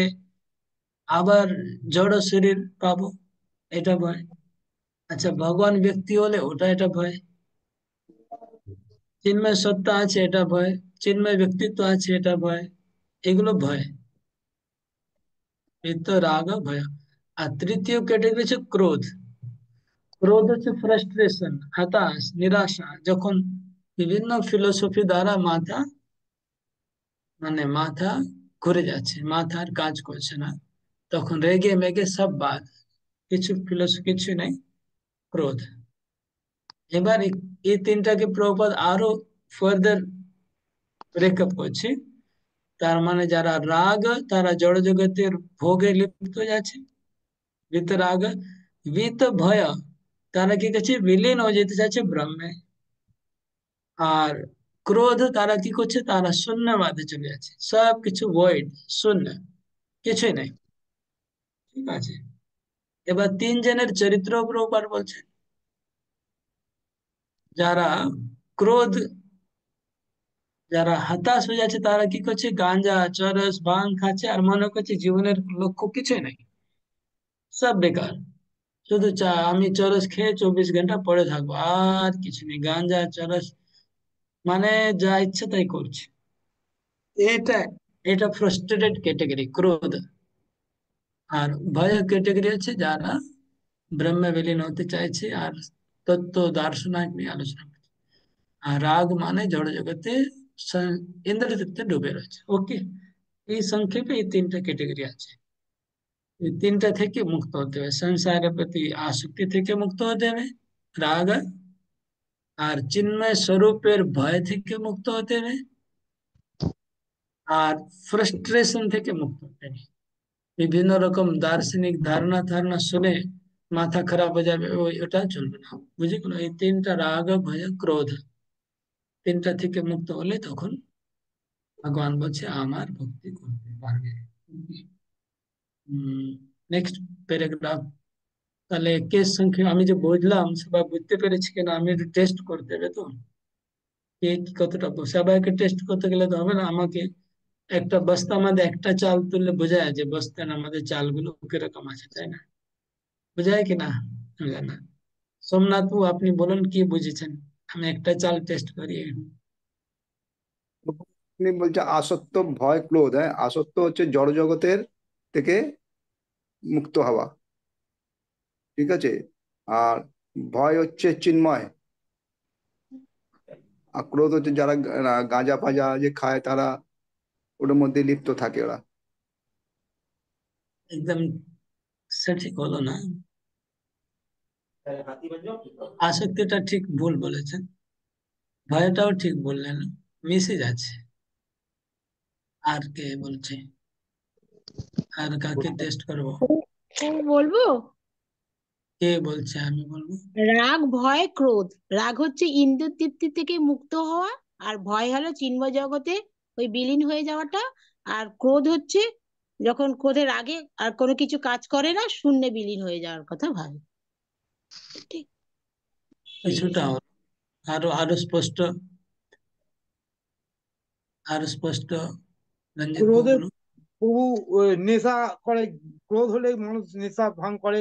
আবার জড় শরীর পাবো, এটা ভয়। আচ্ছা, ভগবান ব্যক্তি হলে ওটা এটা ভয়। চিন্ময় সত্তা আছে এটা ভয়, চিন্ময় ব্যক্তিত্ব আছে এটা ভয়। এগুলো ভয়, এই তো রাগ ভয়। আর তৃতীয় ক্যাটেগরি হচ্ছে ক্রোধ। ক্রোধ হচ্ছে ফ্রাস্ট্রেশন, হতাশ, নিরাশা। যখন বিভিন্ন ফিলোসফি দ্বারা মাথা ঘুরে যাচ্ছে, মাথা আর কাজ করছে না, তখন রেগে মেগে সব বাদ, কিছু ফিলোসফি কিছু নেই, ক্রোধ। এবার এই তিনটাকে প্রভুপাদ আরো ফার্দার ব্রেকআপ করছে। তার মানে যারা রাগ, তারা জড় জগতের ভোগে লিপ্ত হয়ে যাচ্ছে। বিতরাগ, বিত ভয়, তারা কি করছে? বিলীন হয়ে যেতে চাচ্ছে ব্রহ্মে। আর ক্রোধ, তারা কি করছে? তারা শূন্যবাদে চলে যাচ্ছে, সবকিছু ভয়েড, শূন্য, কিছুই নাই। ঠিক আছে, এবার তিনজনের চরিত্র প্রভুপাদ বলছে। যারা ক্রোধ, যারা হতাশ হয়ে যাচ্ছে, তারা কি করছে? গাঁজা, চরস, ভাং খাচ্ছে আর মনে করছে জীবনের লক্ষ্য কিছুই নাই, সব বেকার। শুধু আমি চরস খেয়ে 24 ঘন্টা পড়ে থাকবো, আর কিছু নেই। গাঁজা, চরস মানে যা ইচ্ছে তাই করছে। এটা এটা ফ্রাস্ট্রেটেড ক্যাটেগরি, ক্রোধ। আর ভয় ক্যাটেগরি আছে যারা ব্রহ্মে বিলীন হতে চাইছে আর তত্ত্ব দার্শনিক নিয়ে আলোচনা করছে। আর রাগ মানে জড় জগতে ইন্দ্রতত্ত্বে ডুবে রয়েছে। ওকে, এই সংক্ষেপে এই তিনটা ক্যাটেগরি আছে। এই তিনটা থেকে মুক্ত হতে হবে। সংসারের প্রতি আসক্তি থেকে মুক্ত হতে হবে, রাগ আর চিন্ময় স্বরূপের ভয় থেকে মুক্ত হতে হবে, আর ফ্রাস্ট্রেশন থেকে মুক্ত হতে হবে। বিভিন্ন রকম দার্শনিক ধারণা ধারণা শুনে মাথা খারাপ হয়ে যাবে, ওটা চলবে না। বুঝে গেল? এই তিনটা রাগ, ভয়, ক্রোধ, তিনটা থেকে মুক্ত হলে তখন ভগবান বলছে আমার ভক্তি করতে পারবে। Next paragraph. তাহলে কেস সংখ্যা আমি যে বুঝলাম, সবাই বুঝতে পেরেছি কিনা আমি একটু টেস্ট করতে হবে। তো কে কি কতটা সবাইকে টেস্ট করতে গেলে তো হবে না। আমাকে একটা বস্তার মধ্যে একটা চাল তুললে বোঝা যায় যে বস্তার আমাদের চালগুলো কিরকম আছে, তাই না? বোঝায় কিনা? না। সোমনাথ বাবু, আপনি বলুন কি বুঝেছেন? আমি একটা চাল টেস্ট করি। উনি বলছে আসক্ত, ভয়, ক্রোধ। হ্যাঁ, আসক্ত হচ্ছে জড় জগতের থেকে মুক্ত হওয়া, ঠিক আছে। আর ভয় হচ্ছে চিন্ময়, আর ক্রোধ হচ্ছে যারা গাঁজা ফাজা যে খায় তারা ওটার মধ্যে লিপ্ত থাকে ওরা। একদম সঠিক হলো না, আসক্তিটা ঠিক ভুল বলেছেন, ভয়টাও ঠিক বললেন, মিশে যাচ্ছে। আর কে বলছে? আর কাকে টেস্ট করবো? বলবো, কে বলছে? আমি বলবো। রাগ, ভয়, ক্রোধ। রাগ হচ্ছে ইন্দ্রিয় তৃপ্তি থেকে মুক্ত হওয়া, আর ভয় হলো চিন্ময় জগতে ওই বিলীন হয়ে যাওয়াটা, আর ক্রোধ হচ্ছে যখন ক্রোধের আগে আর কোনো কিছু কাজ করে না, শূন্যে বিলীন হয়ে যাওয়ার কথা ভাবে। ঠিক। কিছুটা আরো আরো স্পষ্ট, আরো স্পষ্ট রঞ্জিত বাবু ক্রোধে বলুন। প্রভু নেশা করে, ক্রোধ হলে মানুষ নেশা ভাঙ করে,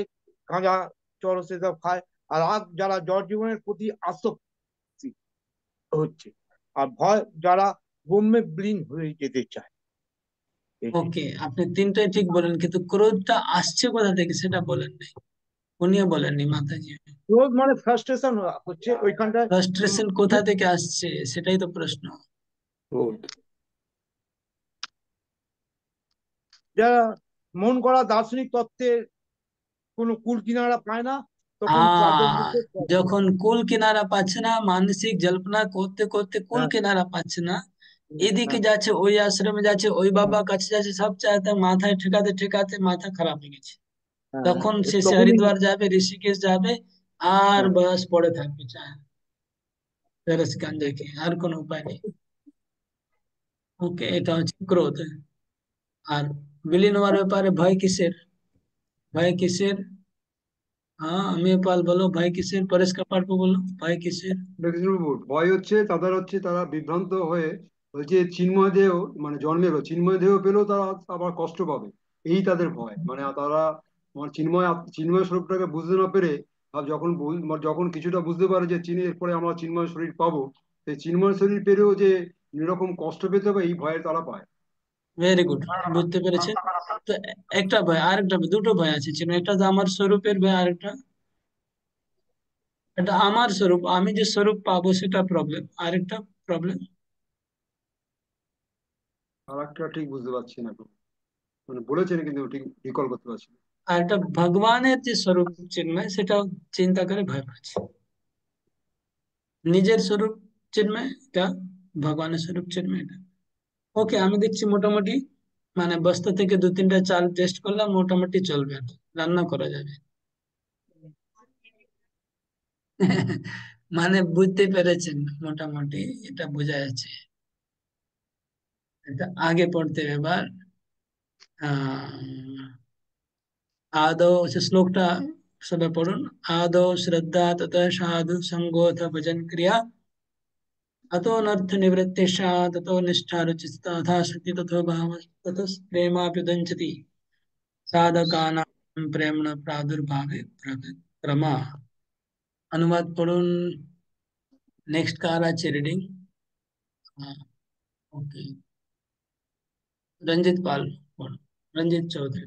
গাঁজা চরস সেসব খায়। আর রাগ যারা জড় জীবনের প্রতি আসক্তি হচ্ছে, আর ভয় যারা ব্রহ্মে বিলীন হয়ে যেতে চায়। ওকে, আপনি তিনটাই ঠিক বলেন, কিন্তু ক্রোধটা আসছে কোথা থেকে সেটা বলেন নাই, উনিও বলেননি মাতাজি। ক্রোধ মানে ফ্রাস্ট্রেশন হচ্ছে ওইখানটায়। ফ্রাস্ট্রেশন কোথা থেকে আসছে সেটাই তো প্রশ্ন। ক্রোধ যারা মন করা দার্শনিক তত্ত্বের কোনো কুল কিনারা পায় না, তখন তাদের মধ্যে যখন কুল কিনারা পাচ্ছে না, মানসিক জল্পনা করতে করতে কুল হ্যাঁ, কিনারা পাচ্ছে না, এদিকে হ্যাঁ, যাচ্ছে, ওই আশ্রমে যাচ্ছে, ওই বাবার কাছে যাচ্ছে, সব চাইতে মাথায় ঠেকাতে ঠেকাতে মাথা খারাপ হয়ে গেছে। হ্যাঁ, তখন সে তখনই হরিদ্বার যাবে, ঋষিকেশ যাবে, আর হ্যাঁ, বাস পড়ে থাকবে চায় তেরস গাঞ্জা খেয়ে, আর কোনো উপায় নেই। ওকে, এটা হচ্ছে ক্রোধ। আর বিলীন হওয়ার ব্যাপারে ভয় কিসের? ভয় কিসের? হ্যাঁ, আমিও পাল বলো, ভয় কিসের? পরেশ কাপাড় বলো, ভয় কিসের? ভয় হচ্ছে তাদের, হচ্ছে তারা বিভ্রান্ত হয়ে বলছে চিন্ময় দেহ, মানে জন্মেরও চিন্ময় দেহ পেলেও তারা আবার কষ্ট পাবে, এই তাদের ভয়। মানে তারা চিন্ময় চিন্ময় স্বরূপটাকে বুঝতে না পেরে, আর যখন যখন কিছুটা বুঝতে পারে যে এরপরে আমরা চিন্ময় শরীর পাবো, সেই চিন্ময় শরীর পেলেও যে এরকম কষ্ট পেতে হবে, এই ভয়ে তারা পায়। ভেরি গুড, বুঝতে পেরেছেন। তো একটা ভয়, আরেকটা ভয়, দুটো ভয় আছে চিনো, একটা তো আমার স্বরূপের ভয়, আরেকটা এটা আমার স্বরূপ, আমি যে স্বরূপ পাবো সেটা প্রবলেম, আরেকটা প্রবলেম। আর একটা ঠিক বুঝতে পারছি না এখন। মানে বলেছেন কিন্তু ঠিক রিকল করতে পারছি না। আর একটা ভগবানের যে স্বরূপ চিন্ময়, সেটাও চিন্তা করে ভয় পাচ্ছে। নিজের স্বরূপ চিন্ময় এটা, ভগবানের স্বরূপ চিন্ময় এটা। ওকে, আমি দেখছি মোটামুটি, মানে বস্তা থেকে দু তিনটা চাল টেস্ট করলাম, মোটামুটি চলবে, রান্না করা যাবে। মানে বুঝতে পেরেছেন মোটামুটি, এটা বোঝা যাচ্ছে। এটা আগে পড়তে হবে এবার। आदौ से श्लोकटा सबे पढ़ुन। आदौ श्रद्धा ततः साधु संगोऽथ भजन क्रिया अतोऽनर्थ निवृत्तिश्च ततो निष्ठा रुचिस्ता तथा शक्ति ततो भाव ततो प्रेमाप्युदञ्चति साधकानां प्रेम्ण प्रादुर्भावे क्रमा। अनुवाद पढ़ुन। नेक्स्ट का आ रहा है रीडिंग। ओके, रंजित पाल पढ़ो, रंजित चौधरी।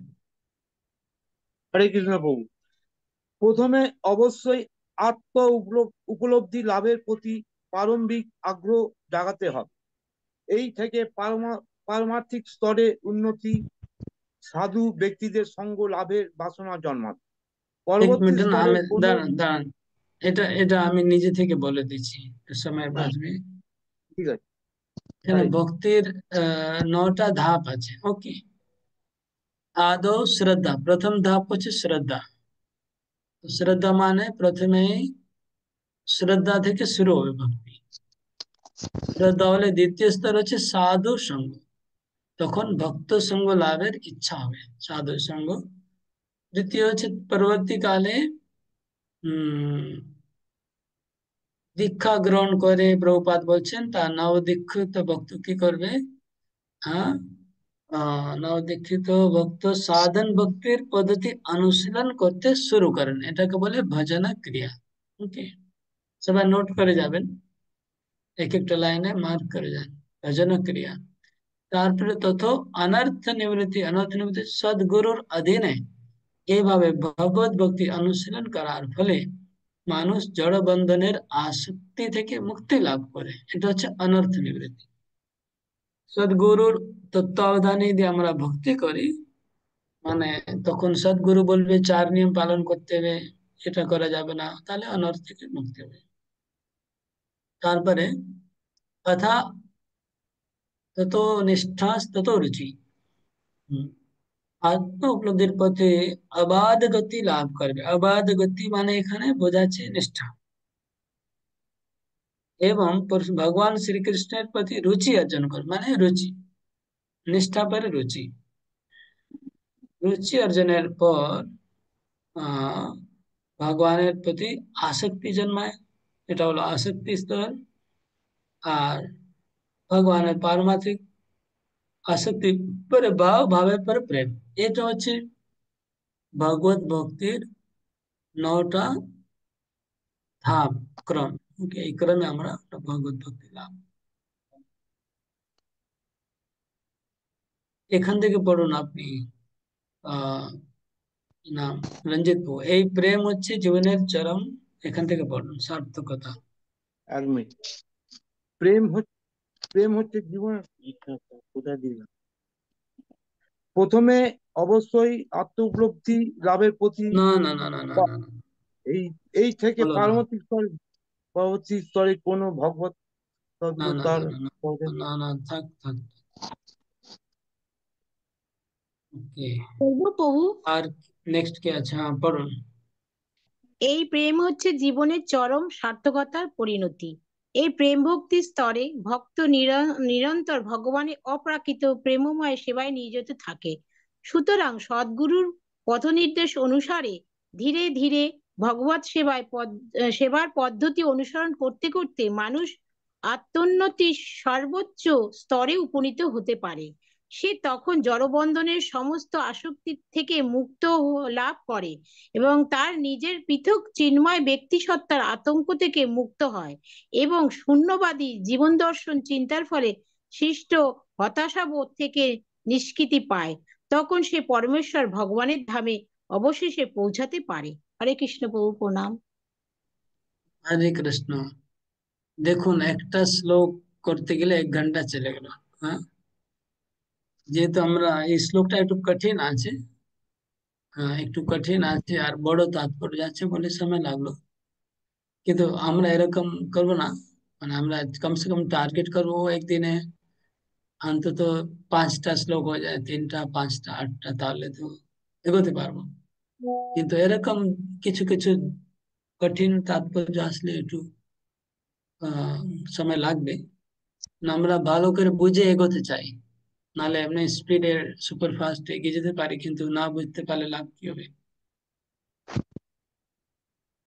হরে কৃষ্ণ প্রভু। প্রথমে অবশ্যই আত্ম উপলব্ধি লাভের প্রতি প্রারম্ভিক আগ্রহ জাগাতে হবে। এই থেকে পারমার্থিক স্তরে উন্নতি, সাধু ব্যক্তিদের সঙ্গ লাভের বাসনা জন্মাবে। एक পরবর্তী मिनट ना, স্তরে আমি দাঁড়ান দাঁড়ান, এটা এটা আমি নিজে থেকে বলে দিচ্ছি, একটু সময় বাঁচবে। ঠিক আছে। এখানে ভক্তির 9টা ধাপ আছে। ওকে, আদৌ শ্রদ্ধা, প্রথম ধাপ হচ্ছে শ্রদ্ধা। তো শ্রদ্ধা মানে প্রথমে শ্রদ্ধা থেকে শুরু হবে ভক্তি। শ্রদ্ধা হলে দ্বিতীয় স্তর হচ্ছে সাধু সঙ্গ, তখন ভক্ত সঙ্গ লাভের ইচ্ছা হবে, সাধু সঙ্গ। দ্বিতীয় হচ্ছে পরবর্তীকালে দীক্ষা গ্রহণ করে, প্রভুপাদ বলছেন, তা নবদীক্ষিত ভক্ত কি করবে? হ্যাঁ, নবদীক্ষিত ভক্ত সাধন ভক্তির পদ্ধতি অনুশীলন করতে শুরু করেন, এটাকে বলে ভজন ক্রিয়া। ওকে, সবাই নোট করে যাবেন, এক একটা লাইনে মার্ক করে যান। ভজন ক্রিয়া। তারপরে তত অনর্থ নিবৃত্তি সদ্গুরুর অধীনে এইভাবে ভগবত ভক্তি অনুশীলন করার ফলে মানুষ জড় বন্ধনের আসক্তি থেকে মুক্তি লাভ করে। এটা হচ্ছে অনর্থ নিবৃত্তি। সদ্গুরুর তত্ত্বাবধানে যদি আমরা ভক্তি করি, মানে তখন সদ্গুরু বলবে 4 নিয়ম পালন করতে হবে, এটা করা যাবে না, তাহলে অনর্থ থেকে মুক্তি হবে। তারপরে তথা তত নিষ্ঠা তত রুচি। আত্ম উপলব্ধির পথে অবাধ গতি লাভ করবে। অবাধ গতি মানে এখানে বোঝাচ্ছে নিষ্ঠা, এবং ভগবান শ্রীকৃষ্ণের প্রতি রুচি অর্জন করবে, মানে রুচি, নিষ্ঠা পরে রুচি। রুচি অর্জনের পর ভগবানের প্রতি আসক্তি জন্মায়, এটা হলো আসক্তি স্তর। আর ভগবানের পারমার্থিক আসক্তি পরে ভাব, ভাবের পরে প্রেম। এটা হচ্ছে ভগবত ভক্তির 9টা ধাপ ক্রম। ওকে, এই ক্রমে আমরা ভগবত ভক্তি লাভ। এখান থেকে পড়ুন আপনি, আহ নাম রঞ্জিত বাবু, এই প্রেম হচ্ছে জীবনের চরম, এখান থেকে পড়ুন সার্থকতা। 1 মিনিট। প্রেম হচ্ছে জীবনের কোথায় দিলাম। প্রথমে অবশ্যই আত্ম উপলব্ধি লাভের প্রতি না না না না না না না, এই এই থেকে বলো না, পারমার্থিক স্তরে, পরবর্তী স্তরে কোনো ভগবত না তত্ত্ব না তার না না না না, থাক থাক। ওকে, প্রভু প্রভু আর নেক্সট কি আছে? হ্যাঁ পড়ুন। এই প্রেম হচ্ছে জীবনের চরম সার্থকতার পরিণতি। এই প্রেম ভক্তির স্তরে ভক্ত নিরন্তর ভগবানের অপ্রাকৃত প্রেমময় সেবায় নিয়োজিত থাকে। সুতরাং সদ্গুরুর পথ নির্দেশ অনুসারে ধীরে ধীরে ভগবত সেবার পদ্ধতি অনুসরণ করতে করতে মানুষ আত্মোন্নতির সর্বোচ্চ স্তরে উপনীত হতে পারে। সে তখন জড়বন্ধনের সমস্ত আসক্তি থেকে মুক্ত লাভ করে এবং তার নিজের পৃথক চিন্ময় ব্যক্তিসত্তার আতঙ্ক থেকে মুক্ত হয় এবং শূন্যবাদী জীবন দর্শন চিন্তার ফলে সৃষ্ট হতাশাবোধ থেকে নিষ্কৃতি পায়। তখন সে পরমেশ্বর ভগবানের ধামে অবশেষে পৌঁছাতে পারে। হরে কৃষ্ণ প্রভু, প্রণাম। হরে কৃষ্ণ। দেখুন, একটা শ্লোক করতে গেলে 1 ঘন্টা চলে গেল। হ্যাঁ, যেহেতু আমরা এই শ্লোকটা একটু কঠিন আছে, হ্যাঁ একটু কঠিন আছে আর বড় তাৎপর্য আছে বলে সময় লাগলো। কিন্তু আমরা এরকম করবো না, মানে আমরা কমসে কম টার্গেট করবো একদিনে অন্তত 5টা শ্লোক হয়ে যায়, 3টা 5টা 8টা, তাহলে তো এগোতে পারবো। কিন্তু এরকম কিছু কিছু কঠিন তাৎপর্য আসলে একটু আহ সময় লাগবে। আমরা ভালো করে বুঝে এগোতে চাই, নাহলে এমনি স্পিডে সুপার ফাস্ট এগিয়ে যেতে পারি, কিন্তু না বুঝতে পারলে লাভ কি হবে?